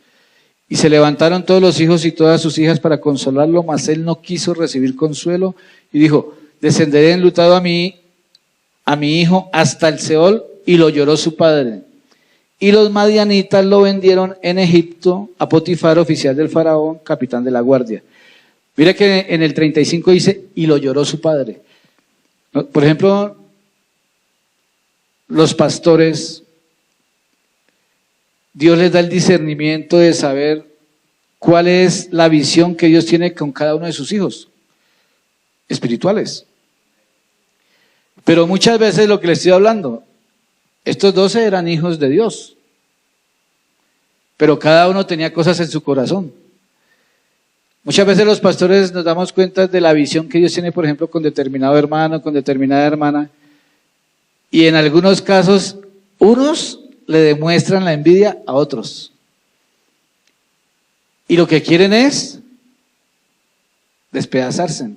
Y se levantaron todos los hijos y todas sus hijas para consolarlo, mas él no quiso recibir consuelo y dijo, descenderé enlutado a mi hijo hasta el Seol, y lo lloró su padre. Y los madianitas lo vendieron en Egipto a Potifar, oficial del faraón, capitán de la guardia. Mira que en el 35 dice, y lo lloró su padre. Por ejemplo, los pastores, Dios les da el discernimiento de saber cuál es la visión que Dios tiene con cada uno de sus hijos espirituales. Pero muchas veces lo que les estoy hablando, estos 12 eran hijos de Dios, pero cada uno tenía cosas en su corazón. Muchas veces los pastores nos damos cuenta de la visión que Dios tiene, por ejemplo, con determinado hermano, con determinada hermana, y en algunos casos, unos le demuestran la envidia a otros. Y lo que quieren es despedazarse.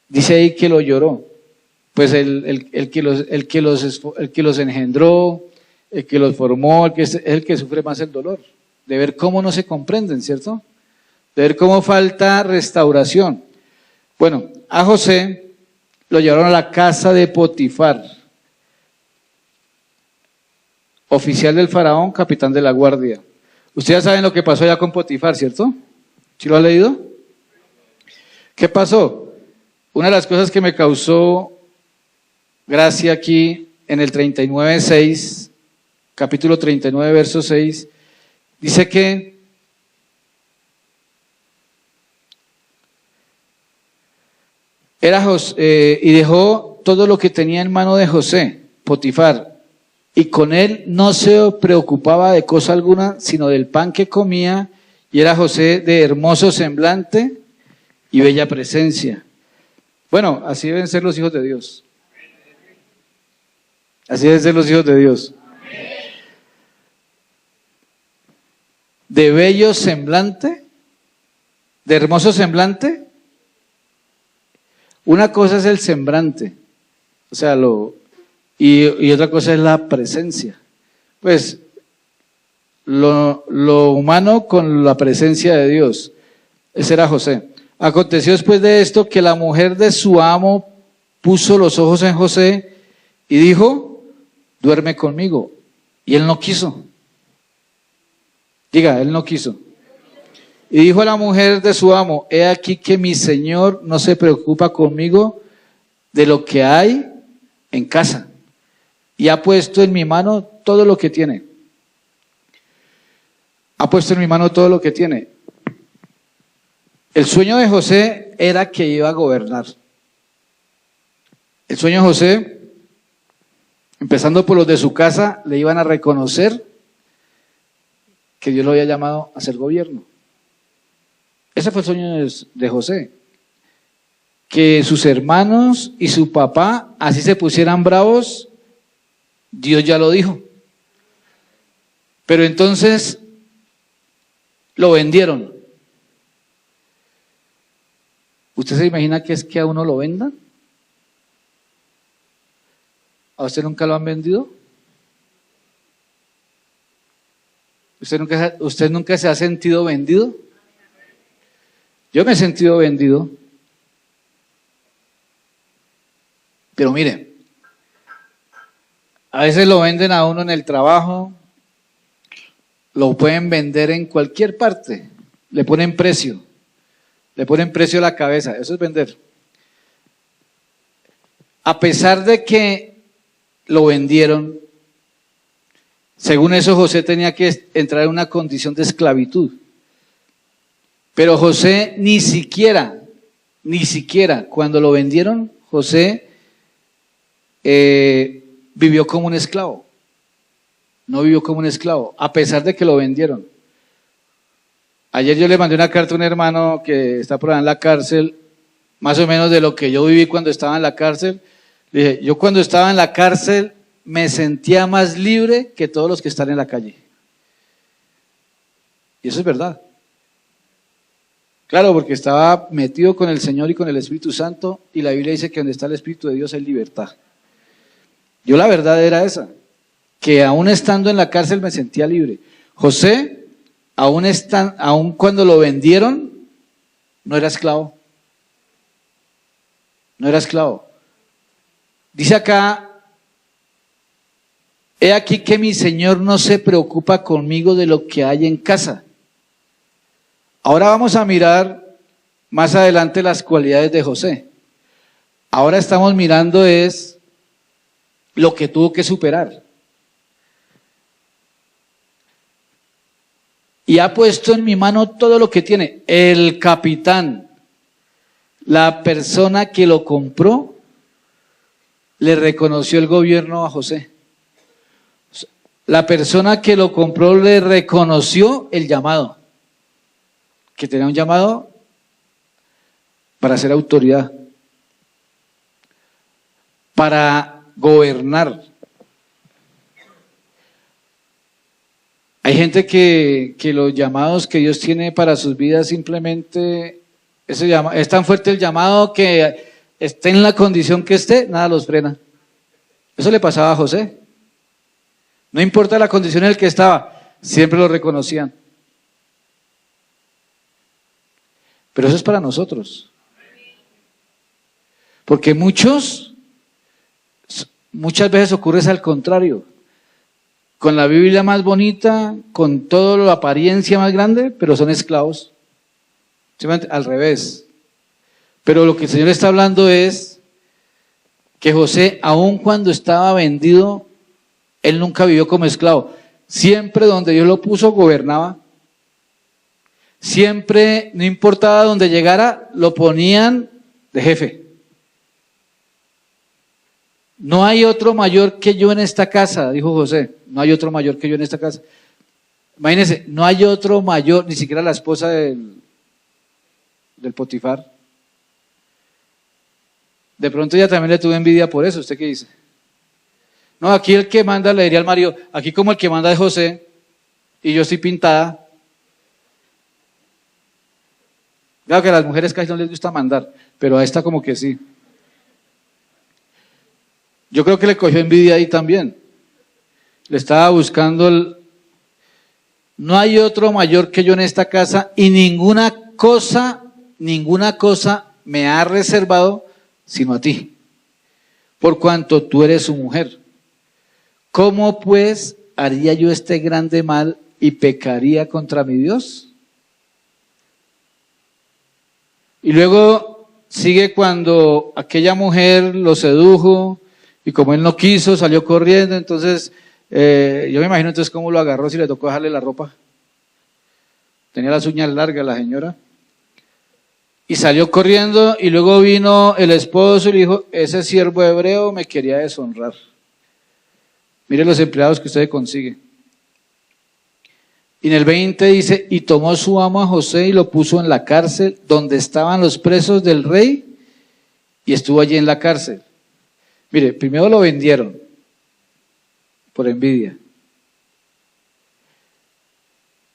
Dice ahí que lo lloró. Pues el que los engendró, el que los formó, es el que sufre más el dolor. De ver cómo no se comprenden, ¿cierto? De ver cómo falta restauración. Bueno, a José lo llevaron a la casa de Potifar, oficial del faraón, capitán de la guardia. Ustedes saben lo que pasó allá con Potifar, ¿cierto? ¿Sí lo ha leído? ¿Qué pasó? Una de las cosas que me causó gracia aquí en el 39:6, capítulo 39, verso 6, dice que era José, y dejó todo lo que tenía en mano de José, Potifar, y con él no se preocupaba de cosa alguna, sino del pan que comía, y era José de hermoso semblante y bella presencia. Bueno, así deben ser los hijos de Dios. Así deben ser los hijos de Dios. De bello semblante, de hermoso semblante. Una cosa es el semblante, o sea, y otra cosa es la presencia. Pues lo humano con la presencia de Dios. Ese era José. Aconteció después de esto que la mujer de su amo puso los ojos en José y dijo, duerme conmigo. Y él no quiso. Diga, él no quiso. Y dijo a la mujer de su amo, he aquí que mi señor no se preocupa conmigo de lo que hay en casa, y ha puesto en mi mano todo lo que tiene. Ha puesto en mi mano todo lo que tiene. El sueño de José era que iba a gobernar. El sueño de José, empezando por los de su casa, le iban a reconocer que Dios lo había llamado a hacer gobierno. Ese fue el sueño de José. Que sus hermanos y su papá así se pusieran bravos, Dios ya lo dijo. Pero entonces lo vendieron. ¿Usted se imagina que es que a uno lo vendan? ¿A usted nunca lo han vendido? ¿Usted nunca se ha sentido vendido? Yo me he sentido vendido. Pero mire, a veces lo venden a uno en el trabajo, lo pueden vender en cualquier parte, le ponen precio a la cabeza, eso es vender. A pesar de que lo vendieron, según eso José tenía que entrar en una condición de esclavitud. Pero José ni siquiera, cuando lo vendieron, José vivió como un esclavo. No vivió como un esclavo, a pesar de que lo vendieron. Ayer yo le mandé una carta a un hermano que está por allá en la cárcel, más o menos de lo que yo viví cuando estaba en la cárcel. Le dije, yo cuando estaba en la cárcel me sentía más libre que todos los que están en la calle. Y eso es verdad. Claro, porque estaba metido con el Señor y con el Espíritu Santo, y la Biblia dice que donde está el Espíritu de Dios hay libertad. Yo la verdad era esa, que aún estando en la cárcel me sentía libre. José, aún cuando lo vendieron, no era esclavo. No era esclavo. Dice acá, he aquí que mi Señor no se preocupa conmigo de lo que hay en casa. Ahora vamos a mirar más adelante las cualidades de José. Ahora estamos mirando es lo que tuvo que superar. Y ha puesto en mi mano todo lo que tiene. El capitán, la persona que lo compró, le reconoció el gobierno a José. La persona que lo compró le reconoció el llamado, que tenía un llamado para ser autoridad, para gobernar. Hay gente que los llamados que Dios tiene para sus vidas simplemente, es tan fuerte el llamado que esté en la condición que esté, nada los frena. Eso le pasaba a José. No importa la condición en la que estaba, siempre lo reconocían. Pero eso es para nosotros. Porque muchas veces ocurre al contrario. Con la Biblia más bonita, con toda la apariencia más grande, pero son esclavos. Simplemente al revés. Pero lo que el Señor está hablando es que José, aun cuando estaba vendido, él nunca vivió como esclavo. Siempre donde Dios lo puso, gobernaba. Siempre, no importaba dónde llegara, lo ponían de jefe. No hay otro mayor que yo en esta casa, dijo José. No hay otro mayor que yo en esta casa. Imagínense, no hay otro mayor, ni siquiera la esposa del Potifar. De pronto ella también le tuvo envidia por eso. ¿Usted qué dice? No, aquí el que manda, le diría al marido, aquí como el que manda es José, y yo estoy pintada. Claro que a las mujeres casi no les gusta mandar, pero a esta como que sí. Yo creo que le cogió envidia ahí también. Le estaba buscando no hay otro mayor que yo en esta casa, y ninguna cosa me ha reservado sino a ti, por cuanto tú eres su mujer. ¿Cómo pues haría yo este grande mal y pecaría contra mi Dios? Y luego sigue cuando aquella mujer lo sedujo, y como él no quiso, salió corriendo. Entonces, yo me imagino entonces cómo lo agarró, si le tocó dejarle la ropa. Tenía las uñas largas la señora. Y salió corriendo, y luego vino el esposo y le dijo, ese siervo hebreo me quería deshonrar. Mire los empleados que usted consigue. Y en el 20 dice, y tomó su amo a José y lo puso en la cárcel donde estaban los presos del rey, y estuvo allí en la cárcel. Mire, primero lo vendieron por envidia.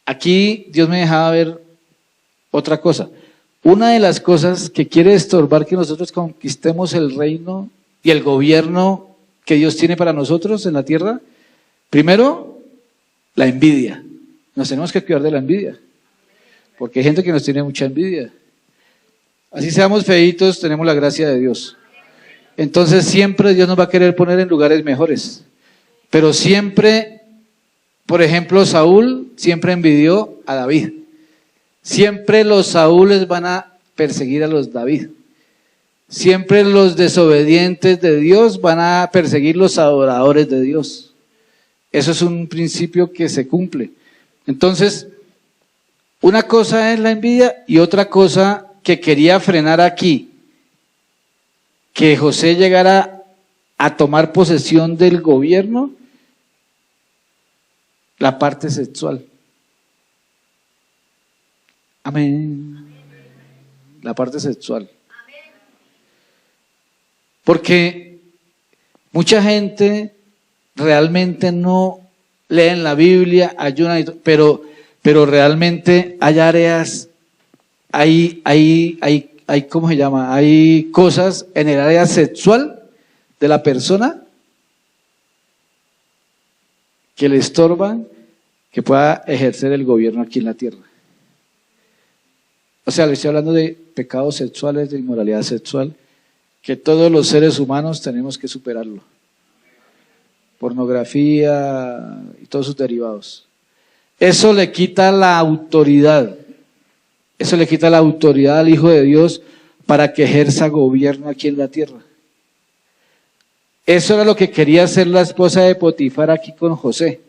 Aquí Dios me dejaba ver otra cosa. Una de las cosas que quiere estorbar que nosotros conquistemos el reino y el gobierno que Dios tiene para nosotros en la tierra, primero, la envidia. Nos tenemos que cuidar de la envidia, porque hay gente que nos tiene mucha envidia. Así seamos feitos, tenemos la gracia de Dios. Entonces siempre Dios nos va a querer poner en lugares mejores. Pero siempre, por ejemplo, Saúl siempre envidió a David. Siempre los Saúles van a perseguir a los David. Siempre los desobedientes de Dios van a perseguir los adoradores de Dios. Eso es un principio que se cumple. Entonces, una cosa es la envidia y otra cosa que quería frenar aquí, que José llegara a tomar posesión del gobierno, la parte sexual. Amén. La parte sexual. Porque mucha gente realmente no leen la Biblia, ayunan, pero realmente hay áreas, hay, ¿cómo se llama? Hay cosas en el área sexual de la persona que le estorban que pueda ejercer el gobierno aquí en la tierra. O sea, le estoy hablando de pecados sexuales, de inmoralidad sexual, que todos los seres humanos tenemos que superarlo. Pornografía y todos sus derivados. Eso le quita la autoridad. Eso le quita la autoridad al Hijo de Dios para que ejerza gobierno aquí en la tierra. Eso era lo que quería hacer la esposa de Potifar aquí con José.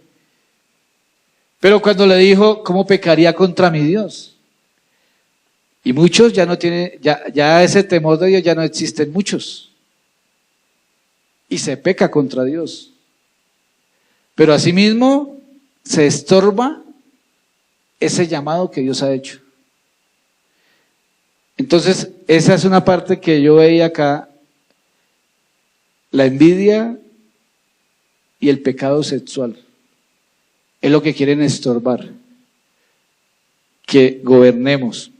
Pero cuando le dijo, ¿cómo pecaría contra mi Dios? Y muchos ya no tienen, ya ese temor de Dios ya no existen muchos. Y se peca contra Dios. Pero asimismo se estorba ese llamado que Dios ha hecho. Entonces, esa es una parte que yo veía acá, la envidia y el pecado sexual. Es lo que quieren estorbar, que gobernemos.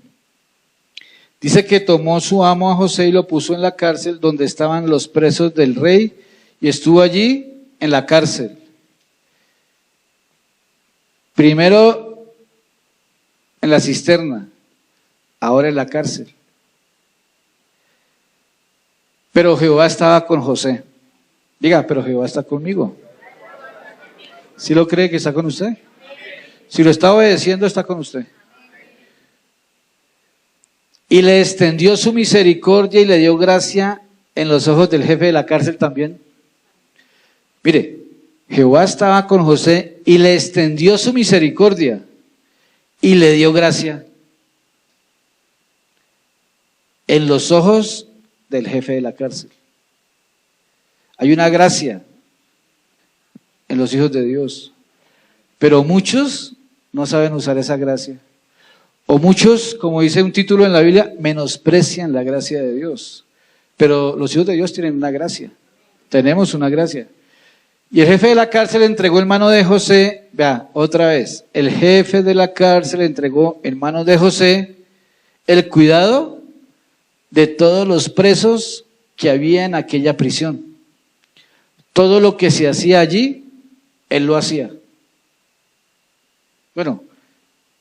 Dice que tomó su amo a José y lo puso en la cárcel donde estaban los presos del rey y estuvo allí en la cárcel. Primero en la cisterna, ahora en la cárcel. Pero Jehová estaba con José. Diga, pero Jehová está conmigo. ¿Sí lo cree que está con usted? Si lo está obedeciendo, está con usted. Y le extendió su misericordia y le dio gracia en los ojos del jefe de la cárcel también. Mire, Jehová estaba con José y le extendió su misericordia y le dio gracia en los ojos del jefe de la cárcel. Hay una gracia en los hijos de Dios, pero muchos no saben usar esa gracia. O muchos, como dice un título en la Biblia, menosprecian la gracia de Dios. Pero los hijos de Dios tienen una gracia. Tenemos una gracia. Y el jefe de la cárcel entregó en mano de José, vea, otra vez, el jefe de la cárcel entregó en manos de José el cuidado de todos los presos que había en aquella prisión. Todo lo que se hacía allí, él lo hacía. Bueno,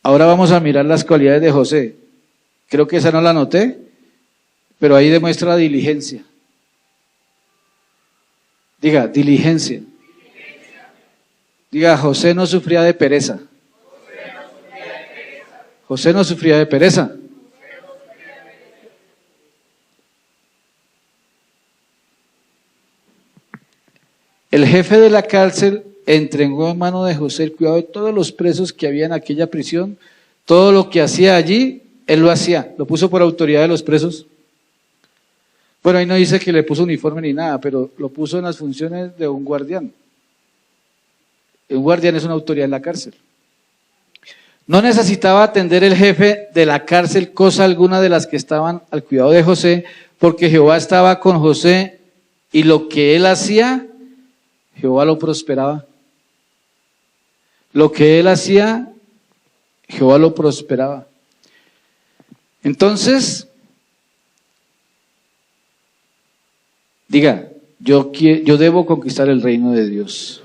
ahora vamos a mirar las cualidades de José. Creo que esa no la anoté, pero ahí demuestra diligencia. Diga, diligencia. Diga, José no sufría de pereza. José no sufría de pereza. El jefe de la cárcel entregó en mano de José el cuidado de todos los presos que había en aquella prisión. Todo lo que hacía allí, él lo hacía. Lo puso por autoridad de los presos. Bueno, ahí no dice que le puso uniforme ni nada, pero lo puso en las funciones de un guardián. Un guardián es una autoridad en la cárcel. No necesitaba atender el jefe de la cárcel cosa alguna de las que estaban al cuidado de José, porque Jehová estaba con José y lo que él hacía, Jehová lo prosperaba. Lo que él hacía, Jehová lo prosperaba. Entonces, diga, yo debo conquistar el reino de Dios.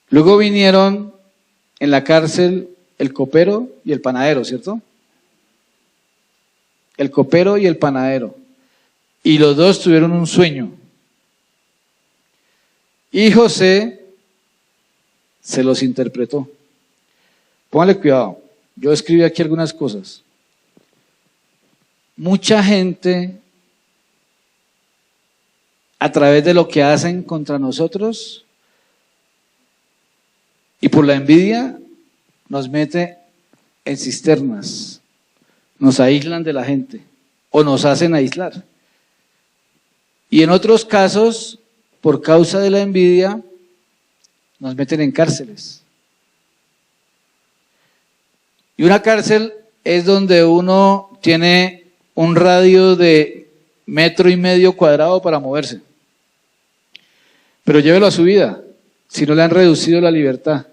Luego vinieron en la cárcel el copero y el panadero, ¿cierto? El copero y el panadero. Y los dos tuvieron un sueño. Y José se los interpretó. Póngale cuidado. Yo escribí aquí algunas cosas. Mucha gente, a través de lo que hacen contra nosotros y por la envidia, nos mete en cisternas, nos aíslan de la gente o nos hacen aislar. Y en otros casos, por causa de la envidia, nos meten en cárceles. Y una cárcel es donde uno tiene un radio de 1,5 metros cuadrados para moverse. Pero llévelo a su vida, si no le han reducido la libertad a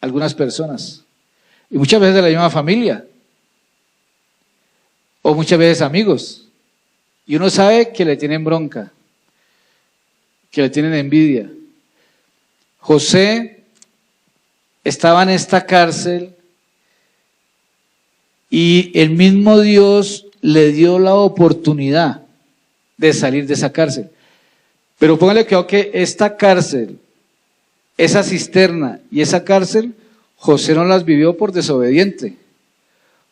algunas personas. Y muchas veces de la misma familia. O muchas veces amigos. Y uno sabe que le tienen bronca, que le tienen envidia. José estaba en esta cárcel y el mismo Dios le dio la oportunidad de salir de esa cárcel. Pero póngale cuidado que esta cárcel, esa cisterna y esa cárcel, José no las vivió por desobediente.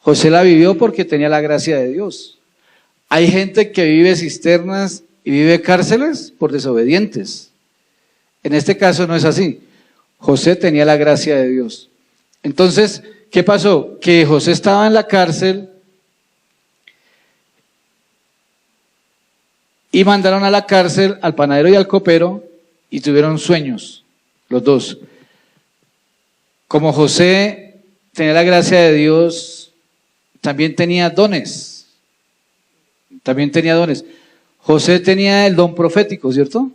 José la vivió porque tenía la gracia de Dios. Hay gente que vive cisternas y vive cárceles por desobedientes. En este caso no es así. José tenía la gracia de Dios. Entonces, ¿qué pasó? Que José estaba en la cárcel y mandaron a la cárcel al panadero y al copero y tuvieron sueños, los dos. Como José tenía la gracia de Dios, también tenía dones. José tenía el don profético, ¿cierto?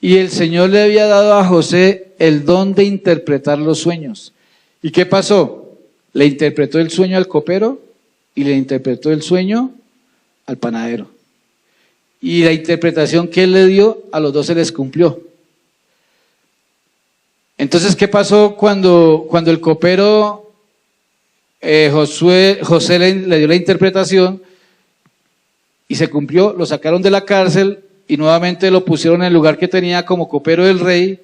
Y el Señor le había dado a José el don de interpretar los sueños. ¿Y qué pasó? Le interpretó el sueño al copero y le interpretó el sueño al panadero. Y la interpretación que él le dio, a los dos se les cumplió. Entonces, ¿qué pasó cuando el copero, José le dio la interpretación y se cumplió? Lo sacaron de la cárcel y nuevamente lo pusieron en el lugar que tenía como copero del rey.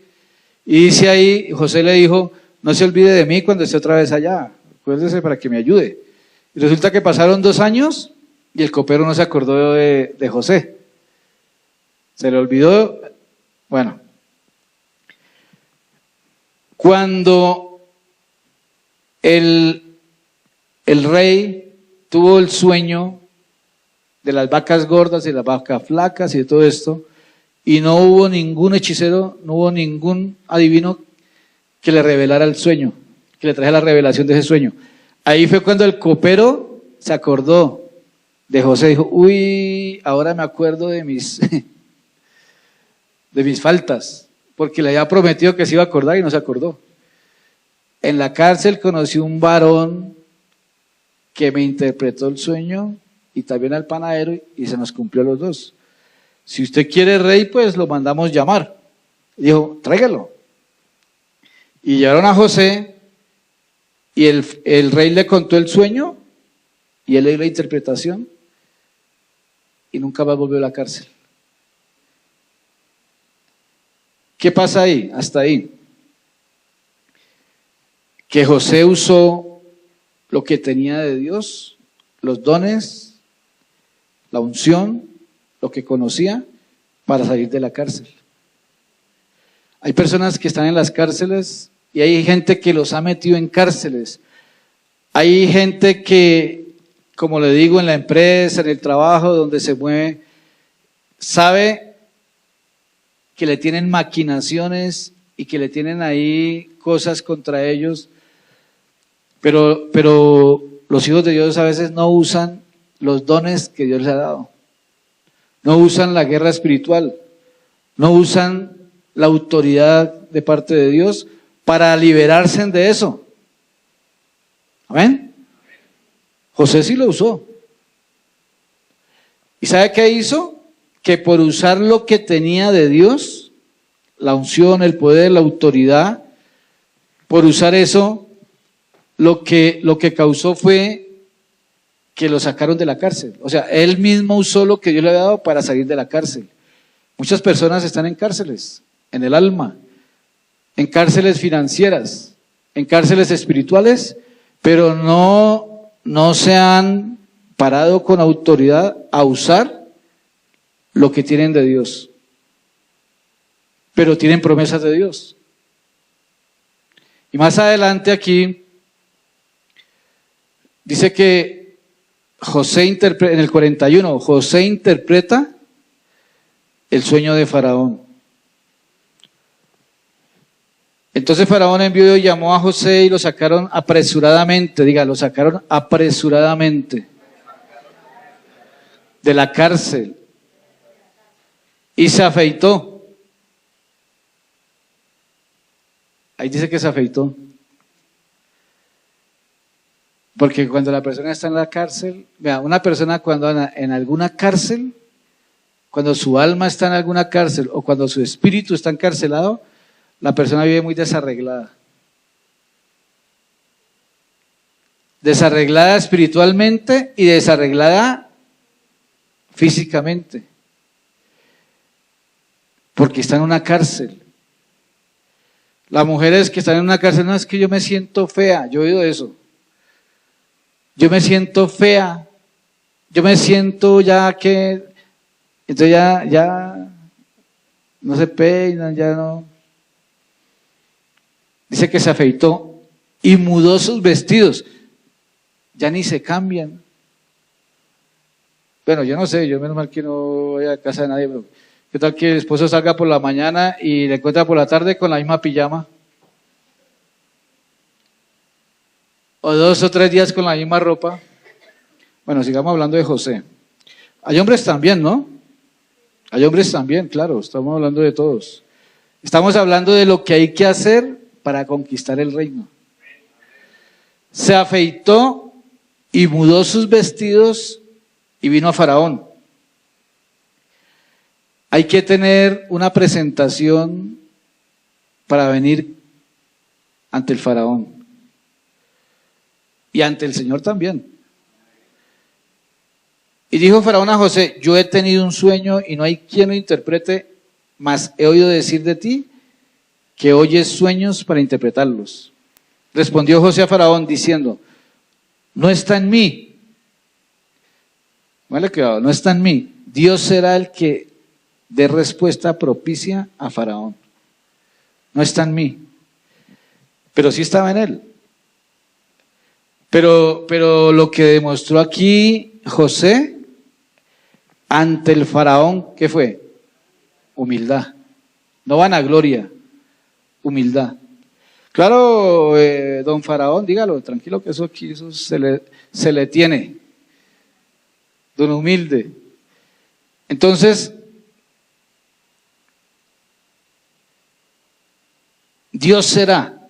Y dice ahí, José le dijo, no se olvide de mí cuando esté otra vez allá, acuérdese para que me ayude. Y resulta que pasaron 2 años y el copero no se acordó de José. Se le olvidó. Bueno, cuando el rey tuvo el sueño de las vacas gordas y las vacas flacas y de todo esto, y no hubo ningún hechicero, no hubo ningún adivino que le revelara el sueño, que le trajera la revelación de ese sueño. Ahí fue cuando el copero se acordó de José, dijo, uy, ahora me acuerdo de mis faltas, porque le había prometido que se iba a acordar y no se acordó. En la cárcel conocí un varón que me interpretó el sueño y también al panadero y se nos cumplió los dos. Si usted quiere rey, pues lo mandamos llamar. Dijo, tráigalo. Y llevaron a José y el rey le contó el sueño y él le dio la interpretación y nunca más volvió a la cárcel. ¿Qué pasa ahí? Hasta ahí. Que José usó lo que tenía de Dios, los dones, la unción, lo que conocía, para salir de la cárcel. Hay personas que están en las cárceles y hay gente que los ha metido en cárceles. Hay gente que, como le digo, en la empresa, en el trabajo, donde se mueve, sabe que le tienen maquinaciones y que le tienen ahí cosas contra ellos, pero los hijos de Dios a veces no usan los dones que Dios les ha dado. No usan la guerra espiritual, no usan la autoridad de parte de Dios para liberarse de eso. ¿Amén? José sí lo usó. ¿Y sabe qué hizo? Que por usar lo que tenía de Dios, la unción, el poder, la autoridad. Por usar eso, lo que causó fue que lo sacaron de la cárcel. O sea, él mismo usó lo que Dios le había dado para salir de la cárcel. Muchas personas están en cárceles, en el alma, en cárceles financieras, en cárceles espirituales, pero no se han parado con autoridad a usar lo que tienen de Dios. Pero tienen promesas de Dios. Y más adelante aquí dice que José interpreta, en el 41, José interpreta el sueño de Faraón. Entonces Faraón envió y llamó a José y lo sacaron apresuradamente, lo sacaron apresuradamente de la cárcel y se afeitó. Ahí dice que se afeitó. Porque cuando la persona está en la cárcel, vea, una persona cuando anda en alguna cárcel, cuando su alma está en alguna cárcel o cuando su espíritu está encarcelado, la persona vive muy desarreglada. Desarreglada espiritualmente y desarreglada físicamente. Porque está en una cárcel. Las mujeres que están en una cárcel, no, es que yo me siento fea, yo he oído eso. Yo me siento fea, yo me siento ya que, entonces ya no se peinan, ya no. Dice que se afeitó y mudó sus vestidos, ya ni se cambian. Bueno, yo no sé, yo menos mal que no voy a casa de nadie, pero ¿qué tal que el esposo salga por la mañana y le encuentra por la tarde con la misma pijama? O 2 o 3 días con la misma ropa. Bueno, sigamos hablando de José. Hay hombres también, ¿no? Hay hombres también, claro, estamos hablando de todos. Estamos hablando de lo que hay que hacer para conquistar el reino. Se afeitó y mudó sus vestidos y vino a Faraón. Hay que tener una presentación para venir ante el Faraón. Y ante el Señor también. Y dijo Faraón a José, yo he tenido un sueño y no hay quien lo interprete, mas he oído decir de ti que oyes sueños para interpretarlos. Respondió José a Faraón diciendo, no está en mí. Vale, cuidado, no está en mí. Dios será el que dé respuesta propicia a Faraón. No está en mí. Pero sí estaba en él. Pero lo que demostró aquí José ante el Faraón, ¿qué fue? Humildad. No vanagloria, humildad. Claro, don Faraón, dígalo, tranquilo que eso aquí eso se le tiene. Don humilde. Entonces, Dios será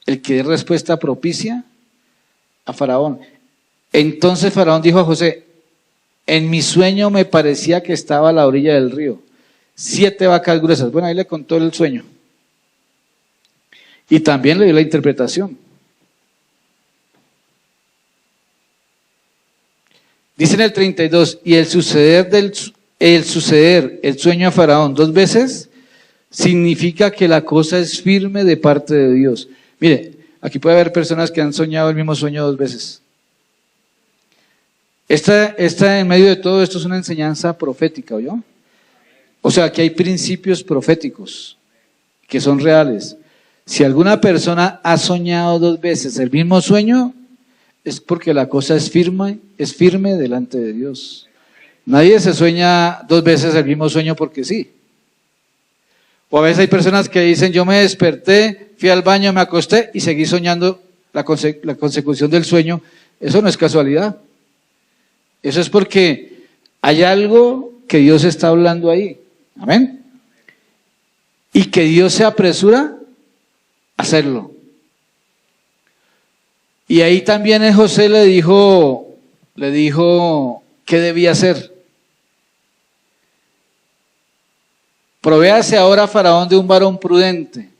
el que dé respuesta propicia a Faraón. Entonces Faraón dijo a José, en mi sueño me parecía que estaba a la orilla del río, 7 vacas gruesas. Bueno, ahí le contó el sueño. Y también le dio la interpretación. Dice en el 32, y el suceder el sueño a Faraón 2 veces, significa que la cosa es firme de parte de Dios. Mire, aquí puede haber personas que han soñado el mismo sueño 2 veces. Esta en medio de todo esto es una enseñanza profética, ¿oyó? O sea, que hay principios proféticos que son reales. Si alguna persona ha soñado 2 veces el mismo sueño, es porque la cosa es firme delante de Dios. Nadie se sueña 2 veces el mismo sueño porque sí. O a veces hay personas que dicen, yo me desperté, fui al baño, me acosté y seguí soñando la consecución del sueño. Eso no es casualidad. Eso es porque hay algo que Dios está hablando ahí. Amén. Y que Dios se apresura a hacerlo. Y ahí también José le dijo qué debía hacer. provéase ahora Faraón de un varón prudente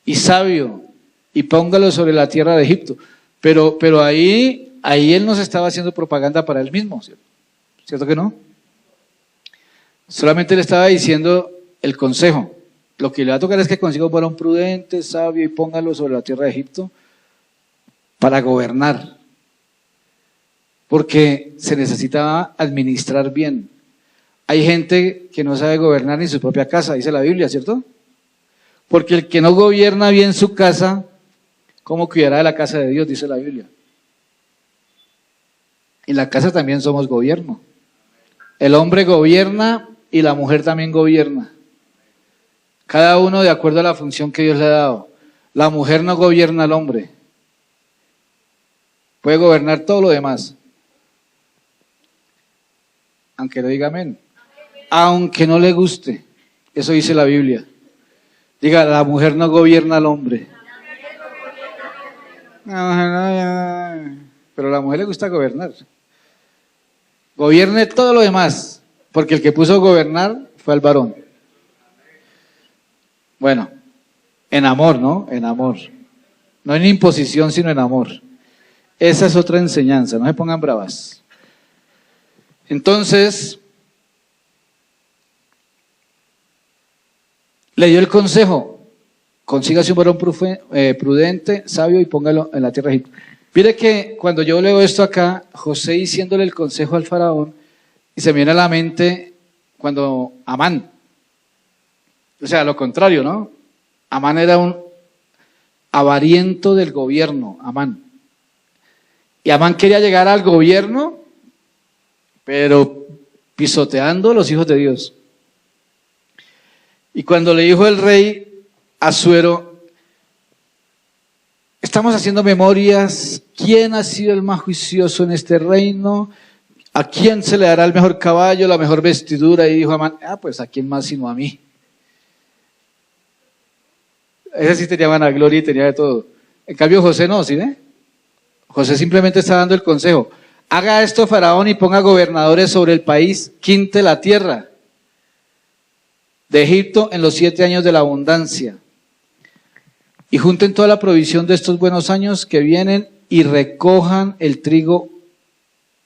y sabio, y póngalo sobre la tierra de Egipto. Pero ahí él no se estaba haciendo propaganda para él mismo, ¿cierto? ¿Cierto que no? Solamente le estaba diciendo el consejo. Lo que le va a tocar es que consiga un varón prudente, sabio, y póngalo sobre la tierra de Egipto para gobernar. Porque se necesitaba administrar bien. Hay gente que no sabe gobernar ni su propia casa, dice la Biblia, ¿cierto? Porque el que no gobierna bien su casa, ¿cómo cuidará de la casa de Dios? Dice la Biblia. En la casa también somos gobierno. El hombre gobierna y la mujer también gobierna. Cada uno de acuerdo a la función que Dios le ha dado. La mujer no gobierna al hombre. Puede gobernar todo lo demás. Aunque no diga amén. Aunque no le guste. Eso dice la Biblia. Diga, la mujer no gobierna al hombre. Pero a la mujer le gusta gobernar. Gobierne todo lo demás, porque el que puso a gobernar fue el varón. Bueno, en amor, ¿no? En amor. No en imposición, sino en amor. Esa es otra enseñanza, no se pongan bravas. Entonces, le dio el consejo, consígase un varón prudente, sabio, y póngalo en la tierra de Egipto. Mire que cuando yo leo esto acá, José diciéndole el consejo al faraón, y se me viene a la mente cuando Amán, o sea, lo contrario, ¿no? Amán era un avariento del gobierno, Amán. Y Amán quería llegar al gobierno, pero pisoteando a los hijos de Dios. Y cuando le dijo el rey Asuero, estamos haciendo memorias, ¿quién ha sido el más juicioso en este reino? ¿A quién se le dará el mejor caballo, la mejor vestidura? Y dijo Amán, pues ¿a quién más sino a mí? Ese sí tenía vanagloria y tenía de todo. En cambio José no, ¿sí ve? José simplemente está dando el consejo. Haga esto Faraón y ponga gobernadores sobre el país, quinte la tierra de Egipto en los 7 años de la abundancia. Y junten toda la provisión de estos buenos años que vienen y recojan el trigo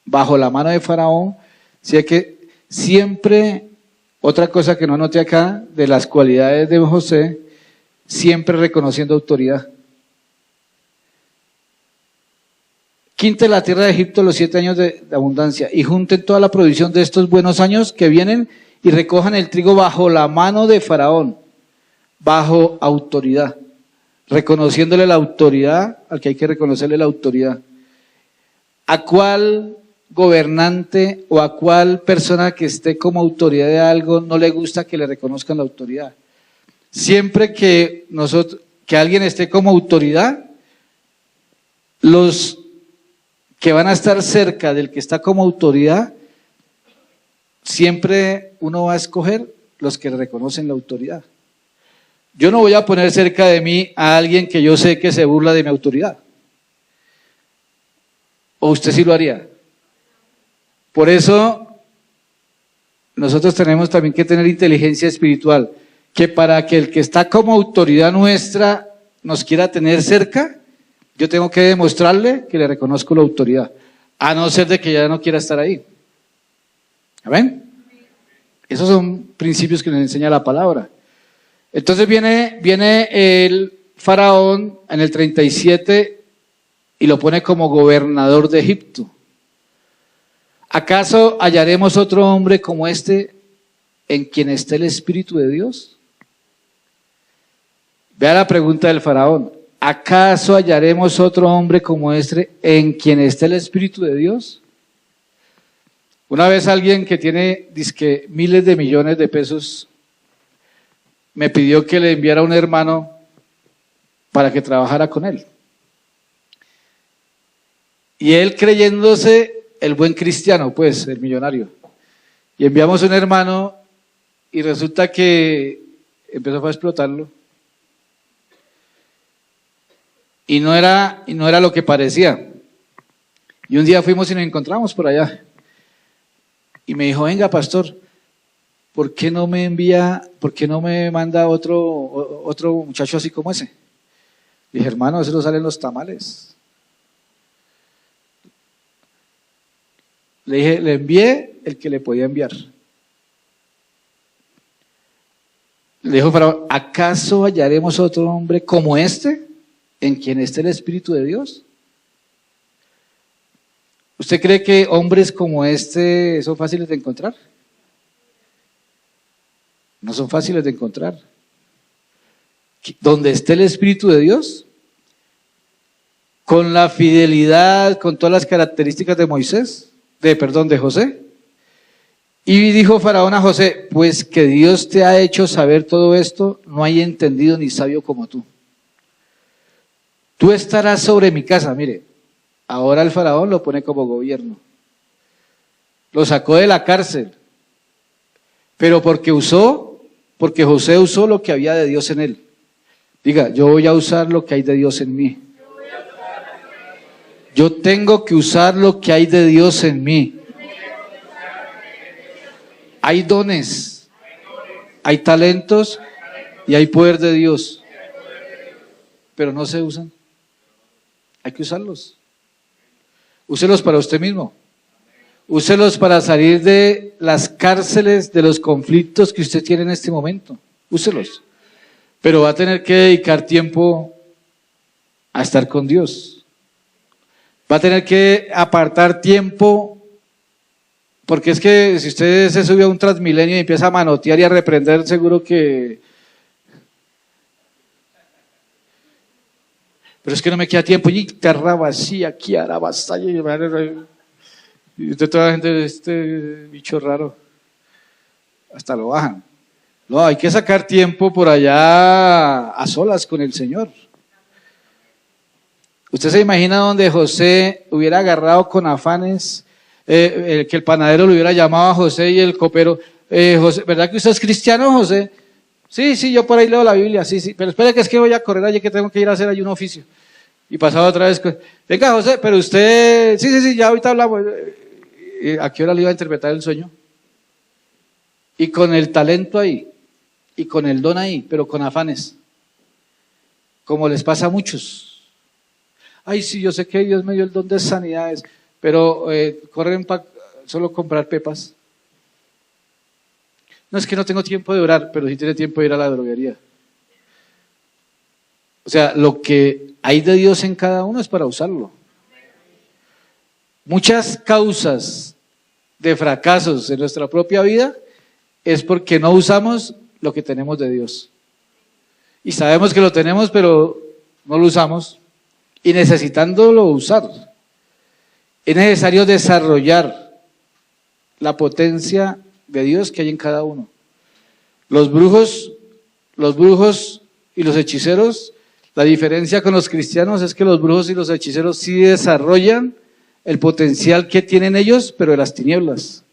bajo la mano de Faraón. Así que siempre, otra cosa que no anoté acá, de las cualidades de José, siempre reconociendo autoridad. Quinte la tierra de Egipto los 7 años de abundancia y junten toda la provisión de estos buenos años que vienen y recojan el trigo bajo la mano de Faraón, bajo autoridad, reconociéndole la autoridad al que hay que reconocerle la autoridad. ¿A cuál gobernante o a cuál persona que esté como autoridad de algo no le gusta que le reconozcan la autoridad? Siempre que alguien esté como autoridad, los que van a estar cerca del que está como autoridad, siempre uno va a escoger los que reconocen la autoridad. Yo no voy a poner cerca de mí a alguien que yo sé que se burla de mi autoridad. ¿O usted sí lo haría? Por eso, nosotros tenemos también que tener inteligencia espiritual, que para que el que está como autoridad nuestra nos quiera tener cerca, yo tengo que demostrarle que le reconozco la autoridad, a no ser de que ya no quiera estar ahí. ¿Amén? Esos son principios que nos enseña la palabra. Entonces viene el faraón en el 37 y lo pone como gobernador de Egipto. ¿Acaso hallaremos otro hombre como este en quien esté el Espíritu de Dios? Vea la pregunta del faraón. ¿Acaso hallaremos otro hombre como este en quien esté el Espíritu de Dios? Una vez alguien que tiene dizque miles de millones de pesos me pidió que le enviara a un hermano para que trabajara con él. Y él creyéndose el buen cristiano, pues, el millonario. Y enviamos a un hermano y resulta que empezó a explotarlo. Y no era lo que parecía. Y un día fuimos y nos encontramos por allá. Y me dijo, venga, pastor, ¿por qué no me envía, por qué no me manda otro muchacho así como ese? Dije, hermano, eso no salen los tamales. Le dije, le envié el que le podía enviar. Le dijo Faraón, ¿acaso hallaremos otro hombre como este, en quien esté el Espíritu de Dios? ¿Usted cree que hombres como este son fáciles de encontrar? No son fáciles de encontrar. Donde esté el Espíritu de Dios, con la fidelidad, con todas las características de de José. Y dijo Faraón a José, pues que Dios te ha hecho saber todo esto, no hay entendido ni sabio como tú. Tú estarás sobre mi casa, mire, ahora el Faraón lo pone como gobierno. Lo sacó de la cárcel, pero porque José usó lo que había de Dios en él. Diga, yo voy a usar lo que hay de Dios en mí. Yo tengo que usar lo que hay de Dios en mí. Hay dones, hay talentos y hay poder de Dios, pero no se usan. Hay que usarlos. Úselos para usted mismo. Úselos para salir de las cárceles, de los conflictos que usted tiene en este momento. Úselos. Pero va a tener que dedicar tiempo a estar con Dios. Va a tener que apartar tiempo. Porque es que si usted se sube a un Transmilenio y empieza a manotear y a reprender, seguro que... Pero es que no me queda tiempo. Y terra vacía, aquí a la vasalla. Y usted toda la gente, este bicho raro, hasta lo bajan. No, hay que sacar tiempo por allá a solas con el Señor. ¿Usted se imagina donde José hubiera agarrado con afanes... que el panadero lo hubiera llamado a José y el copero, José, ¿verdad que usted es cristiano, José? Sí, yo por ahí leo la Biblia, sí, pero espere que es que voy a correr allí, que tengo que ir a hacer allí un oficio. Y pasaba otra vez, venga José, pero usted, sí, ya ahorita hablamos. ¿A qué hora le iba a interpretar el sueño? Y con el talento ahí, y con el don ahí, pero con afanes, como les pasa a muchos. Ay, sí, yo sé que Dios me dio el don de sanidades, pero corren para solo comprar pepas. No es que no tengo tiempo de orar, pero sí tiene tiempo de ir a la droguería. O sea, lo que hay de Dios en cada uno es para usarlo. Muchas causas de fracasos en nuestra propia vida es porque no usamos lo que tenemos de Dios. Y sabemos que lo tenemos, pero no lo usamos. Y necesitándolo usar, es necesario desarrollar la potencia de Dios que hay en cada uno. Los brujos y los hechiceros, la diferencia con los cristianos es que los brujos y los hechiceros sí desarrollan el potencial que tienen ellos, pero de las tinieblas.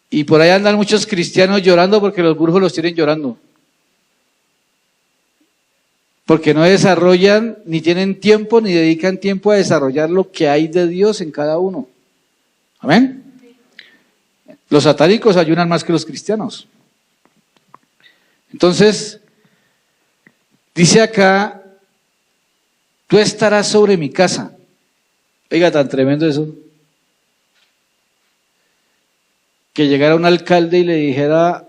Y por ahí andan muchos cristianos llorando porque los brujos los tienen llorando. Porque no desarrollan, ni tienen tiempo, ni dedican tiempo a desarrollar lo que hay de Dios en cada uno. ¿Amén? Los satánicos ayunan más que los cristianos. Entonces, dice acá, tú estarás sobre mi casa. Oiga, tan tremendo eso. Que llegara un alcalde y le dijera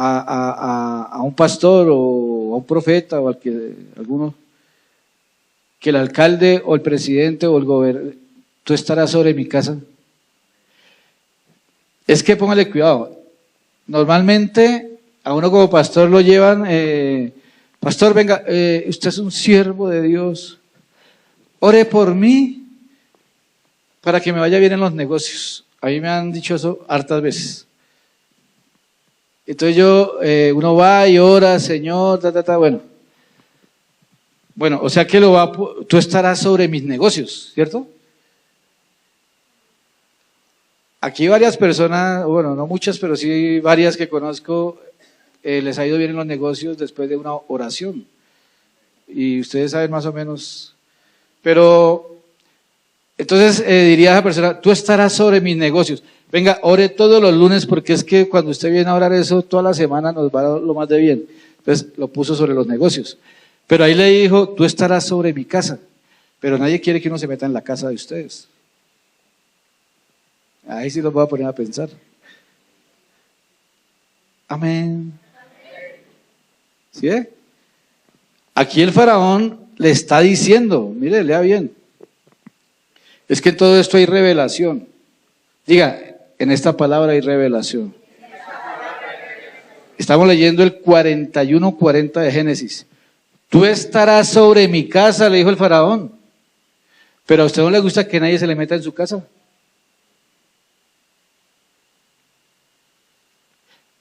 a un pastor o a un profeta o alguno, que el alcalde o el presidente o el gobernador, tú estarás sobre mi casa. Es que póngale cuidado. Normalmente a uno como pastor lo llevan, pastor, venga, usted es un siervo de Dios, ore por mí para que me vaya bien en los negocios. A mí me han dicho eso hartas veces. Entonces uno va y ora, Señor, bueno, o sea que tú estarás sobre mis negocios, ¿cierto? Aquí varias personas, bueno, no muchas, pero sí varias que conozco, les ha ido bien en los negocios después de una oración. Y ustedes saben más o menos. Pero, entonces diría a esa persona, tú estarás sobre mis negocios. Venga, ore todos los lunes porque es que cuando usted viene a orar eso, toda la semana nos va lo más de bien. Entonces lo puso sobre los negocios. Pero ahí le dijo, tú estarás sobre mi casa. Pero nadie quiere que uno se meta en la casa de ustedes. Ahí sí los voy a poner a pensar. Amén. ¿Sí? Aquí el faraón le está diciendo, mire, lea bien. Es que en todo esto hay revelación. Diga, en esta palabra hay revelación. Estamos leyendo el 41:40 de Génesis. Tú estarás sobre mi casa, le dijo el faraón. Pero a usted no le gusta que nadie se le meta en su casa.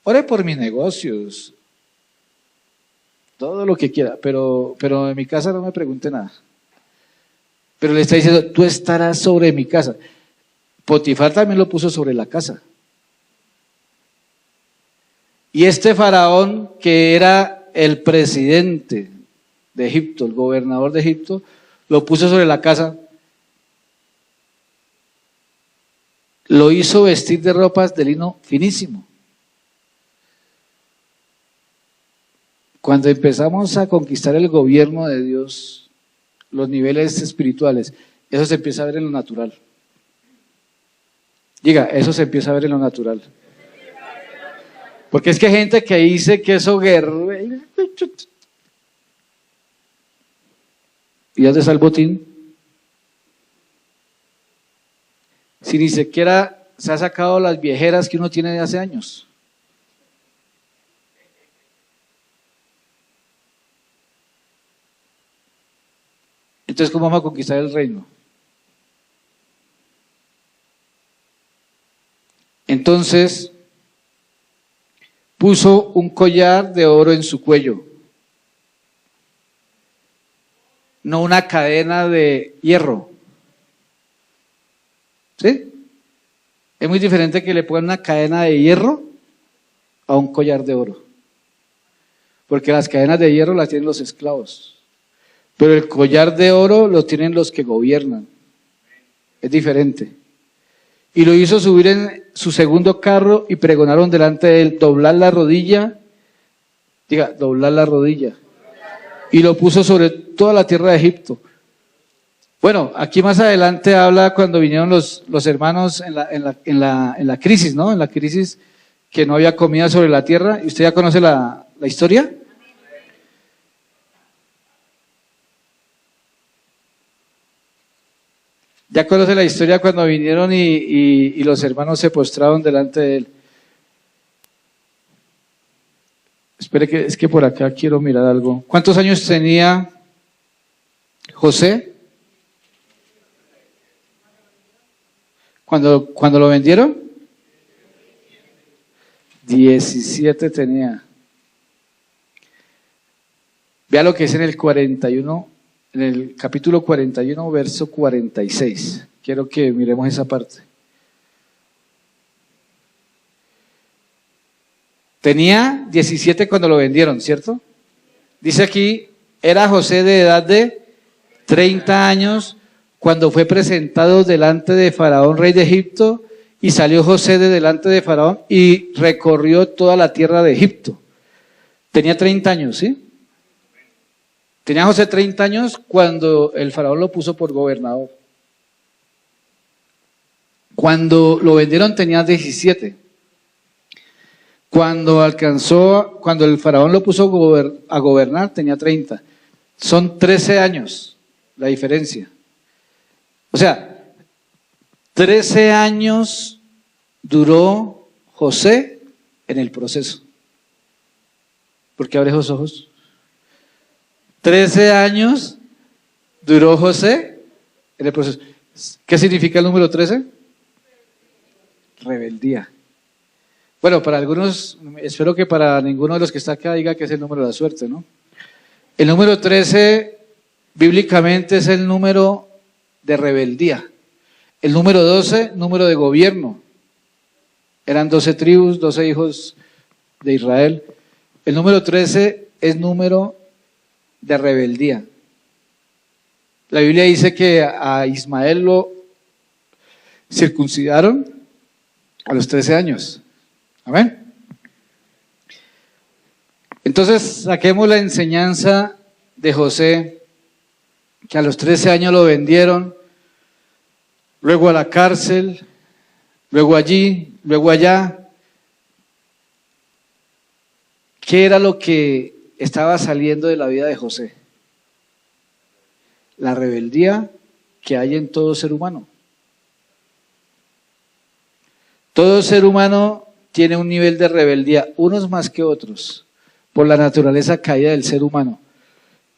Ore por mis negocios, todo lo que quiera, pero en mi casa no me pregunte nada. Pero le está diciendo, tú estarás sobre mi casa. Potifar también lo puso sobre la casa. Y este faraón, que era el presidente de Egipto, el gobernador de Egipto, lo puso sobre la casa. Lo hizo vestir de ropas de lino finísimo. Cuando empezamos a conquistar el gobierno de Dios, los niveles espirituales, eso se empieza a ver en lo natural. Diga, eso se empieza a ver en lo natural. Porque es que hay gente que dice que eso guerra. ¿Y dónde está el botín? Si ni siquiera se ha sacado las viejeras que uno tiene de hace años. Entonces, ¿cómo vamos a conquistar el reino? Entonces, puso un collar de oro en su cuello, no una cadena de hierro. ¿Sí? Es muy diferente que le pongan una cadena de hierro a un collar de oro. Porque las cadenas de hierro las tienen los esclavos. Pero el collar de oro lo tienen los que gobiernan. Es diferente. Y lo hizo subir en su segundo carro y pregonaron delante de él, doblar la rodilla. Diga, doblar la rodilla. Y lo puso sobre toda la tierra de Egipto. Bueno, aquí más adelante habla cuando vinieron los hermanos en la crisis, ¿no? En la crisis que no había comida sobre la tierra. ¿Y usted ya conoce la historia? Ya conoce la historia cuando vinieron y los hermanos se postraron delante de él. Espere que es que por acá quiero mirar algo. ¿Cuántos años tenía José cuando lo vendieron? 17 tenía. Vea lo que es en el 41. En el capítulo 41, verso 46. Quiero que miremos esa parte. Tenía 17 cuando lo vendieron, ¿cierto? Dice aquí, era José de edad de 30 años cuando fue presentado delante de Faraón, rey de Egipto, y salió José de delante de Faraón y recorrió toda la tierra de Egipto. Tenía 30 años, ¿sí? Tenía José 30 años cuando el faraón lo puso por gobernador. Cuando lo vendieron tenía 17. Cuando el faraón lo puso a gobernar tenía 30. Son 13 años la diferencia. O sea, 13 años duró José en el proceso. ¿Por qué abre los ojos? 13 años duró José en el proceso. ¿Qué significa el número 13? Rebeldía. Bueno, para algunos, espero que para ninguno de los que está acá diga que es el número de la suerte, ¿no? El número 13 bíblicamente es el número de rebeldía. El número 12, número de gobierno. Eran 12 tribus, 12 hijos de Israel. El número 13 es número de rebeldía. La Biblia dice que a Ismael lo circuncidaron A los 13 años. Amén. Entonces saquemos la enseñanza de José, que a los 13 años lo vendieron, luego a la cárcel, luego allí, luego allá. ¿Qué era lo que estaba saliendo de la vida de José? La rebeldía que hay en todo ser humano. Todo ser humano tiene un nivel de rebeldía, unos más que otros, por la naturaleza caída del ser humano.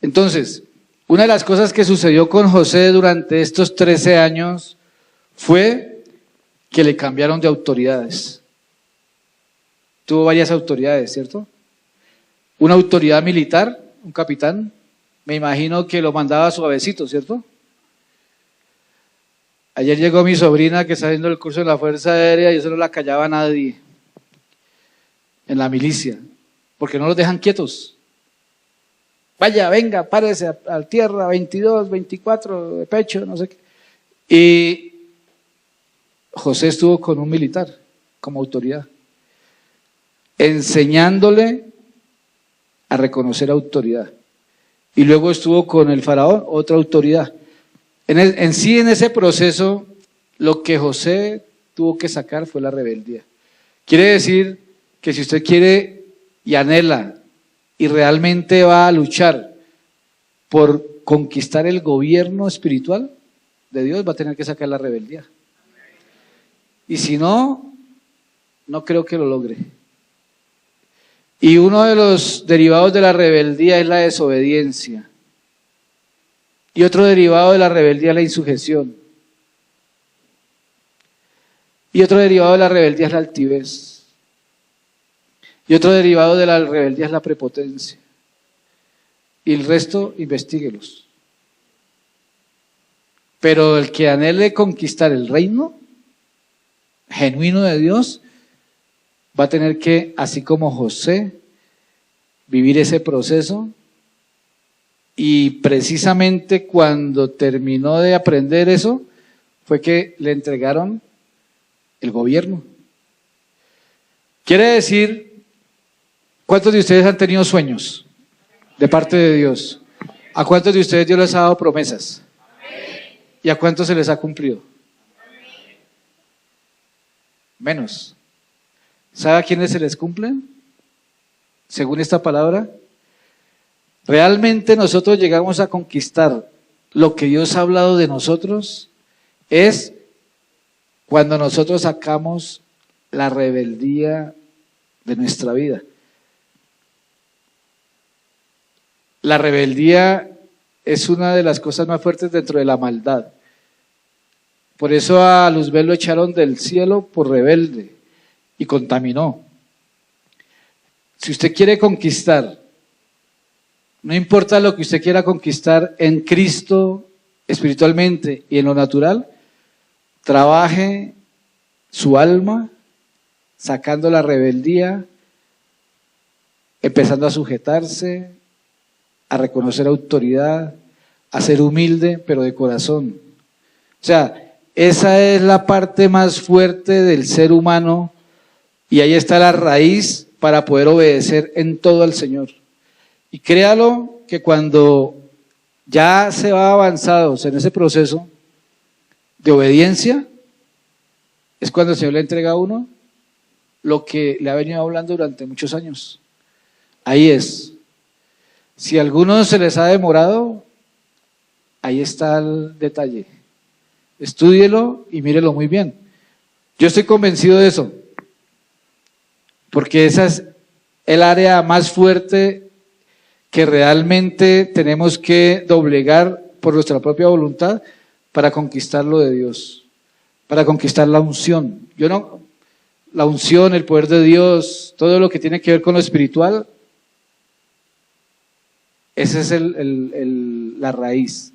Entonces, una de las cosas que sucedió con José durante estos 13 años fue que le cambiaron de autoridades. Tuvo varias autoridades, ¿cierto? Una autoridad militar, un capitán, me imagino que lo mandaba suavecito, ¿cierto? Ayer llegó mi sobrina que está haciendo el curso de la Fuerza Aérea y eso no la callaba a nadie en la milicia, porque no los dejan quietos. Vaya, venga, párese a tierra, 22, 24, de pecho, no sé qué. Y José estuvo con un militar como autoridad, enseñándole a reconocer autoridad. Y luego estuvo con el faraón, otra autoridad. En ese proceso, lo que José tuvo que sacar fue la rebeldía. Quiere decir que si usted quiere y anhela y realmente va a luchar por conquistar el gobierno espiritual de Dios, va a tener que sacar la rebeldía. Y si no, no creo que lo logre. Y uno de los derivados de la rebeldía es la desobediencia. Y otro derivado de la rebeldía es la insujeción. Y otro derivado de la rebeldía es la altivez. Y otro derivado de la rebeldía es la prepotencia. Y el resto, investíguelos. Pero el que anhele conquistar el reino genuino de Dios, va a tener que, así como José, vivir ese proceso. Y precisamente cuando terminó de aprender eso, fue que le entregaron el gobierno. Quiere decir, ¿cuántos de ustedes han tenido sueños de parte de Dios? ¿A cuántos de ustedes Dios les ha dado promesas? ¿Y a cuántos se les ha cumplido? Menos. ¿Sabe a quiénes se les cumplen? Según esta palabra, realmente nosotros llegamos a conquistar lo que Dios ha hablado de nosotros es cuando nosotros sacamos la rebeldía de nuestra vida. La rebeldía es una de las cosas más fuertes dentro de la maldad. Por eso a Luzbel lo echaron del cielo por rebelde y contaminó. Si usted quiere conquistar, no importa lo que usted quiera conquistar en Cristo espiritualmente y en lo natural, trabaje su alma sacando la rebeldía, empezando a sujetarse, a reconocer autoridad, a ser humilde, pero de corazón. O sea, esa es la parte más fuerte del ser humano y ahí está la raíz para poder obedecer en todo al Señor. Y créalo que cuando ya se va avanzados en ese proceso de obediencia, es cuando el Señor le entrega a uno lo que le ha venido hablando durante muchos años. Ahí es. Si a algunos se les ha demorado, ahí está el detalle. Estúdielo y mírelo muy bien. Yo estoy convencido de eso, porque esa es el área más fuerte que realmente tenemos que doblegar por nuestra propia voluntad para conquistar lo de Dios, para conquistar la unción. La unción, el poder de Dios, todo lo que tiene que ver con lo espiritual, esa es la raíz.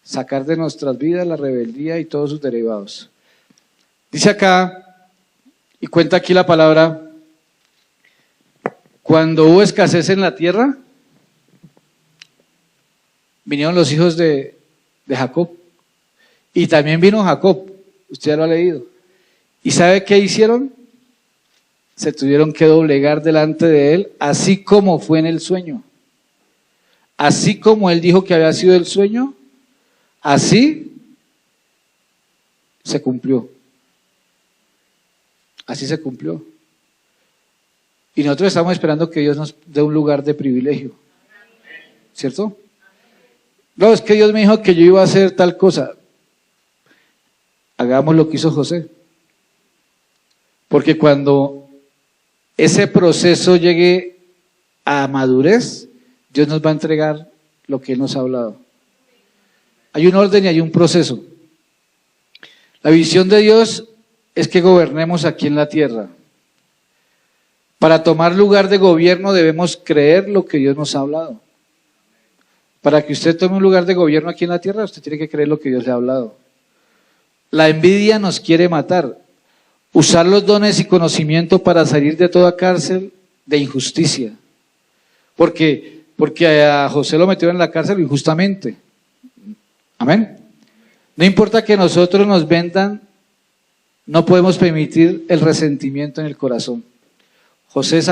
Sacar de nuestras vidas la rebeldía y todos sus derivados. Dice acá, y cuenta aquí la palabra, cuando hubo escasez en la tierra, vinieron los hijos de Jacob. Y también vino Jacob, usted ya lo ha leído. ¿Y sabe qué hicieron? Se tuvieron que doblegar delante de él, así como fue en el sueño. Así como él dijo que había sido el sueño, así se cumplió. Así se cumplió. Y nosotros estamos esperando que Dios nos dé un lugar de privilegio. ¿Cierto? No, es que Dios me dijo que yo iba a hacer tal cosa. Hagamos lo que hizo José. Porque cuando ese proceso llegue a madurez, Dios nos va a entregar lo que Él nos ha hablado. Hay un orden y hay un proceso. La visión de Dios es que gobernemos aquí en la tierra. Para tomar lugar de gobierno debemos creer lo que Dios nos ha hablado. Para que usted tome un lugar de gobierno aquí en la tierra, usted tiene que creer lo que Dios le ha hablado. La envidia nos quiere matar. Usar los dones y conocimiento para salir de toda cárcel de injusticia. Porque a José lo metieron en la cárcel injustamente. Amén. No importa que nosotros nos vendan, no podemos permitir el resentimiento en el corazón. José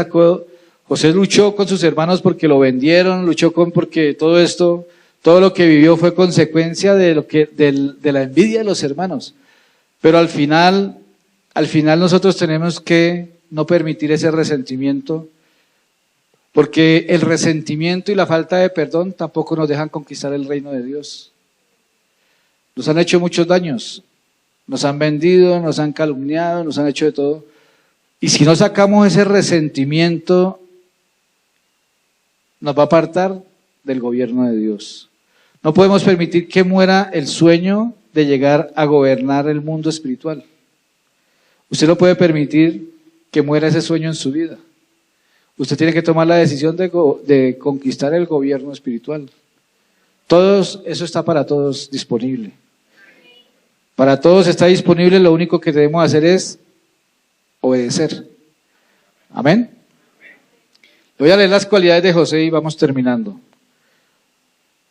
luchó con sus hermanos porque lo vendieron, porque todo esto, todo lo que vivió fue consecuencia de la envidia de los hermanos. Pero al final nosotros tenemos que no permitir ese resentimiento, porque el resentimiento y la falta de perdón tampoco nos dejan conquistar el reino de Dios. Nos han hecho muchos daños, nos han vendido, nos han calumniado, nos han hecho de todo. Y si no sacamos ese resentimiento, nos va a apartar del gobierno de Dios. No podemos permitir que muera el sueño de llegar a gobernar el mundo espiritual. Usted no puede permitir que muera ese sueño en su vida. Usted tiene que tomar la decisión de conquistar el gobierno espiritual. Eso está para todos disponible. Para todos está disponible, lo único que debemos hacer es obedecer. Amén. Le voy a leer las cualidades de José y vamos terminando.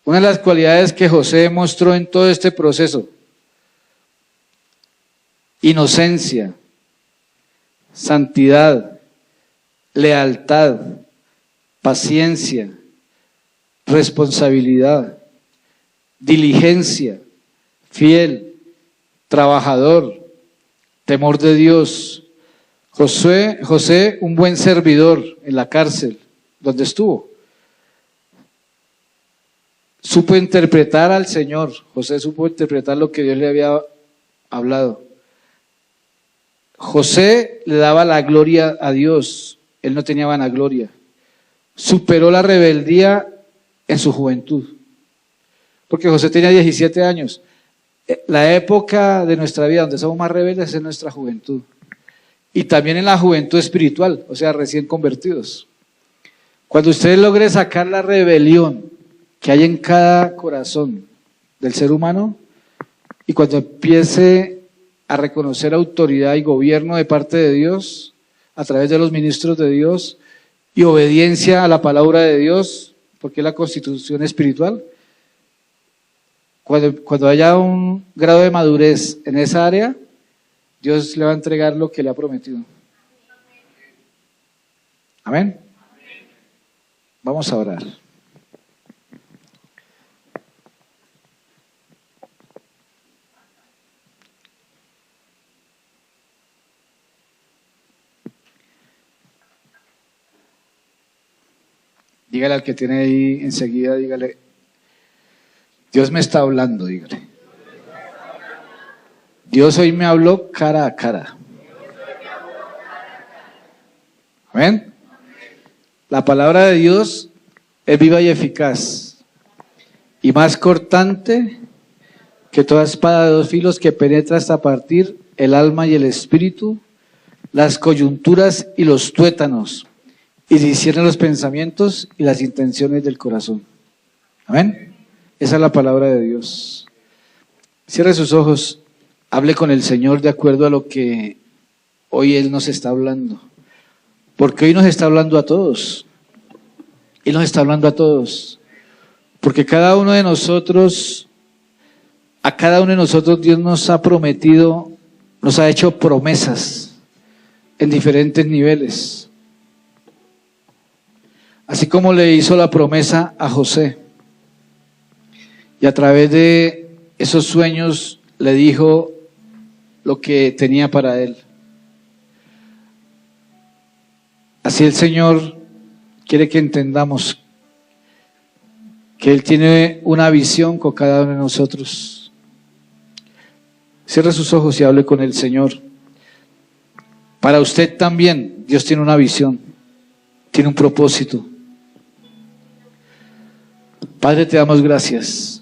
Una de las cualidades que José mostró en todo este proceso: inocencia, santidad, lealtad, paciencia, responsabilidad, diligencia, fiel, trabajador, temor de Dios. José, un buen servidor en la cárcel donde estuvo. Supo interpretar al Señor. José supo interpretar lo que Dios le había hablado. José le daba la gloria a Dios. Él no tenía vanagloria. Superó la rebeldía en su juventud. Porque José tenía 17 años. La época de nuestra vida donde somos más rebeldes es en nuestra juventud. Y también en la juventud espiritual, o sea, recién convertidos. Cuando usted logre sacar la rebelión que hay en cada corazón del ser humano, y cuando empiece a reconocer autoridad y gobierno de parte de Dios, a través de los ministros de Dios, y obediencia a la palabra de Dios, porque es la constitución espiritual, cuando haya un grado de madurez en esa área, Dios le va a entregar lo que le ha prometido. Amén. Vamos a orar. Dígale al que tiene ahí enseguida, dígale: Dios me está hablando, dígale. Dios hoy me habló cara a cara. Amén. La palabra de Dios es viva y eficaz, y más cortante que toda espada de dos filos, que penetra hasta partir el alma y el espíritu, las coyunturas y los tuétanos, y discierne los pensamientos y las intenciones del corazón. Amén. Esa es la palabra de Dios. Cierre sus ojos. Hable con el Señor de acuerdo a lo que hoy Él nos está hablando. Porque hoy nos está hablando a todos. Él nos está hablando a todos. Porque a cada uno de nosotros Dios nos ha prometido nos ha hecho promesas en diferentes niveles. Así como le hizo la promesa a José. Y a través de esos sueños le dijo lo que tenía para él. Así el Señor quiere que entendamos que Él tiene una visión con cada uno de nosotros. Cierre sus ojos y hable con el Señor. Para usted también, Dios tiene una visión, tiene un propósito. Padre, te damos gracias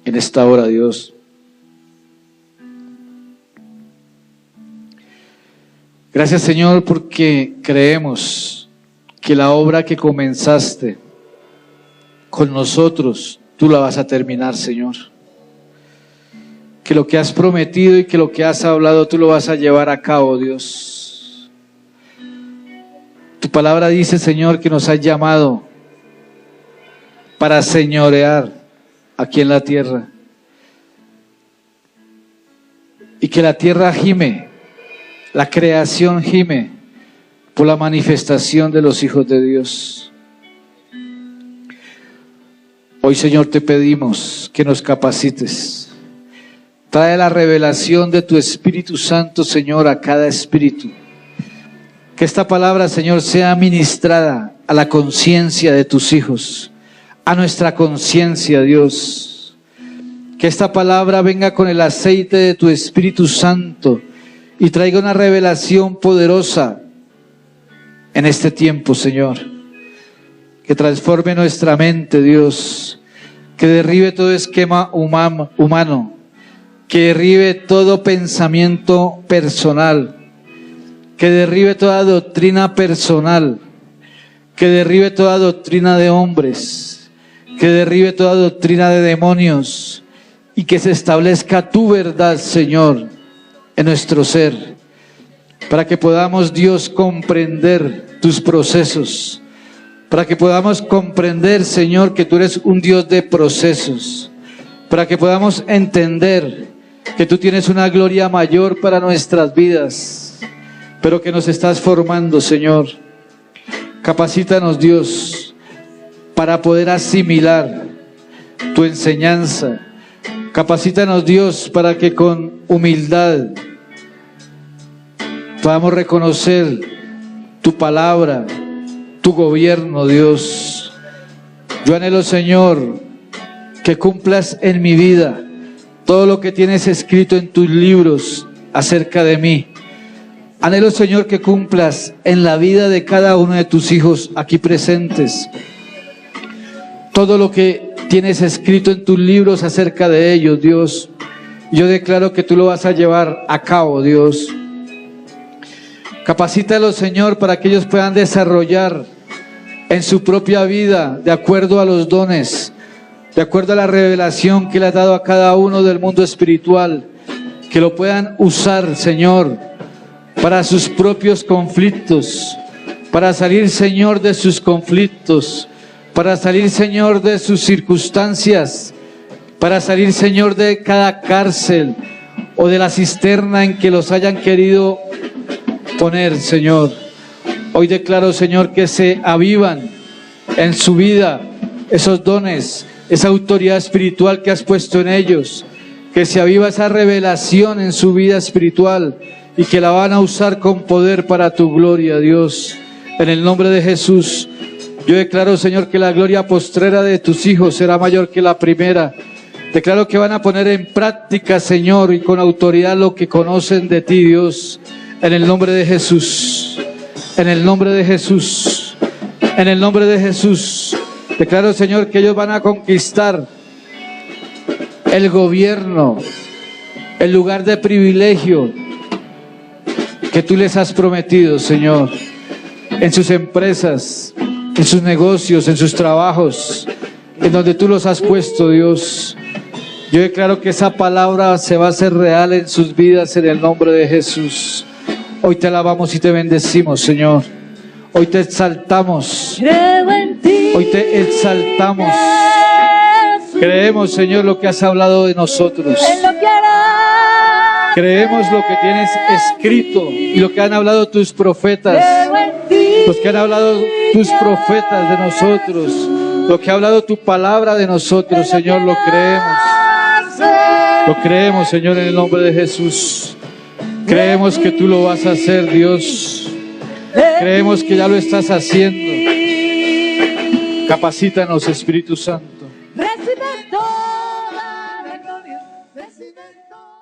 en esta hora, Dios. Gracias, Señor, porque creemos que la obra que comenzaste con nosotros, tú la vas a terminar, Señor. Que lo que has prometido y que lo que has hablado, tú lo vas a llevar a cabo, Dios. Tu palabra dice, Señor, que nos has llamado para señorear aquí en la tierra. Y que la tierra gime, la creación gime por la manifestación de los hijos de Dios. Hoy, Señor, te pedimos que nos capacites. Trae la revelación de tu Espíritu Santo, Señor, a cada espíritu. Que esta palabra, Señor, sea ministrada a la conciencia de tus hijos, a nuestra conciencia, Dios. Que esta palabra venga con el aceite de tu Espíritu Santo y traiga una revelación poderosa en este tiempo, Señor. Que transforme nuestra mente, Dios. Que derribe todo esquema humano. Que derribe todo pensamiento personal. Que derribe toda doctrina personal. Que derribe toda doctrina de hombres. Que derribe toda doctrina de demonios. Y que se establezca tu verdad, Señor, en nuestro ser, para que podamos, Dios, comprender tus procesos, para que podamos comprender, Señor, que tú eres un Dios de procesos, para que podamos entender que tú tienes una gloria mayor para nuestras vidas, pero que nos estás formando, Señor. Capacítanos, Dios, para poder asimilar tu enseñanza. Capacítanos, Dios, para que con humildad podamos reconocer tu palabra, tu gobierno, Dios. Yo anhelo, Señor, que cumplas en mi vida todo lo que tienes escrito en tus libros acerca de mí. Anhelo, Señor, que cumplas en la vida de cada uno de tus hijos aquí presentes todo lo que tienes escrito en tus libros acerca de ellos, Dios. Yo declaro que tú lo vas a llevar a cabo, Dios. Capacítalos, Señor, para que ellos puedan desarrollar en su propia vida, de acuerdo a los dones, de acuerdo a la revelación que le has dado a cada uno del mundo espiritual, que lo puedan usar, Señor, para sus propios conflictos, para salir, Señor, de sus conflictos, para salir, Señor, de sus circunstancias, para salir, Señor, de cada cárcel o de la cisterna en que los hayan querido poner, Señor. Hoy declaro, Señor, que se avivan en su vida esos dones, esa autoridad espiritual que has puesto en ellos, que se aviva esa revelación en su vida espiritual y que la van a usar con poder para tu gloria, Dios. En el nombre de Jesús, yo declaro, Señor, que la gloria postrera de tus hijos será mayor que la primera. Declaro que van a poner en práctica, Señor, y con autoridad lo que conocen de ti, Dios. En el nombre de Jesús. En el nombre de Jesús. En el nombre de Jesús. Declaro, Señor, que ellos van a conquistar el gobierno, el lugar de privilegio que tú les has prometido, Señor, en sus empresas, en sus negocios, en sus trabajos, en donde tú los has puesto, Dios. Yo declaro que esa palabra se va a hacer real en sus vidas en el nombre de Jesús. Hoy te alabamos y te bendecimos, Señor. Hoy te exaltamos. Hoy te exaltamos. Creemos, Señor, lo que has hablado de nosotros. En lo que harás. Creemos lo que tienes escrito y lo que han hablado tus profetas, los que han hablado tus profetas de nosotros, lo que ha hablado tu palabra de nosotros, Señor, lo creemos. Lo creemos, Señor, en el nombre de Jesús. Creemos que tú lo vas a hacer, Dios. Creemos que ya lo estás haciendo. Capacítanos, Espíritu Santo. Recibe toda la gloria, recibe toda.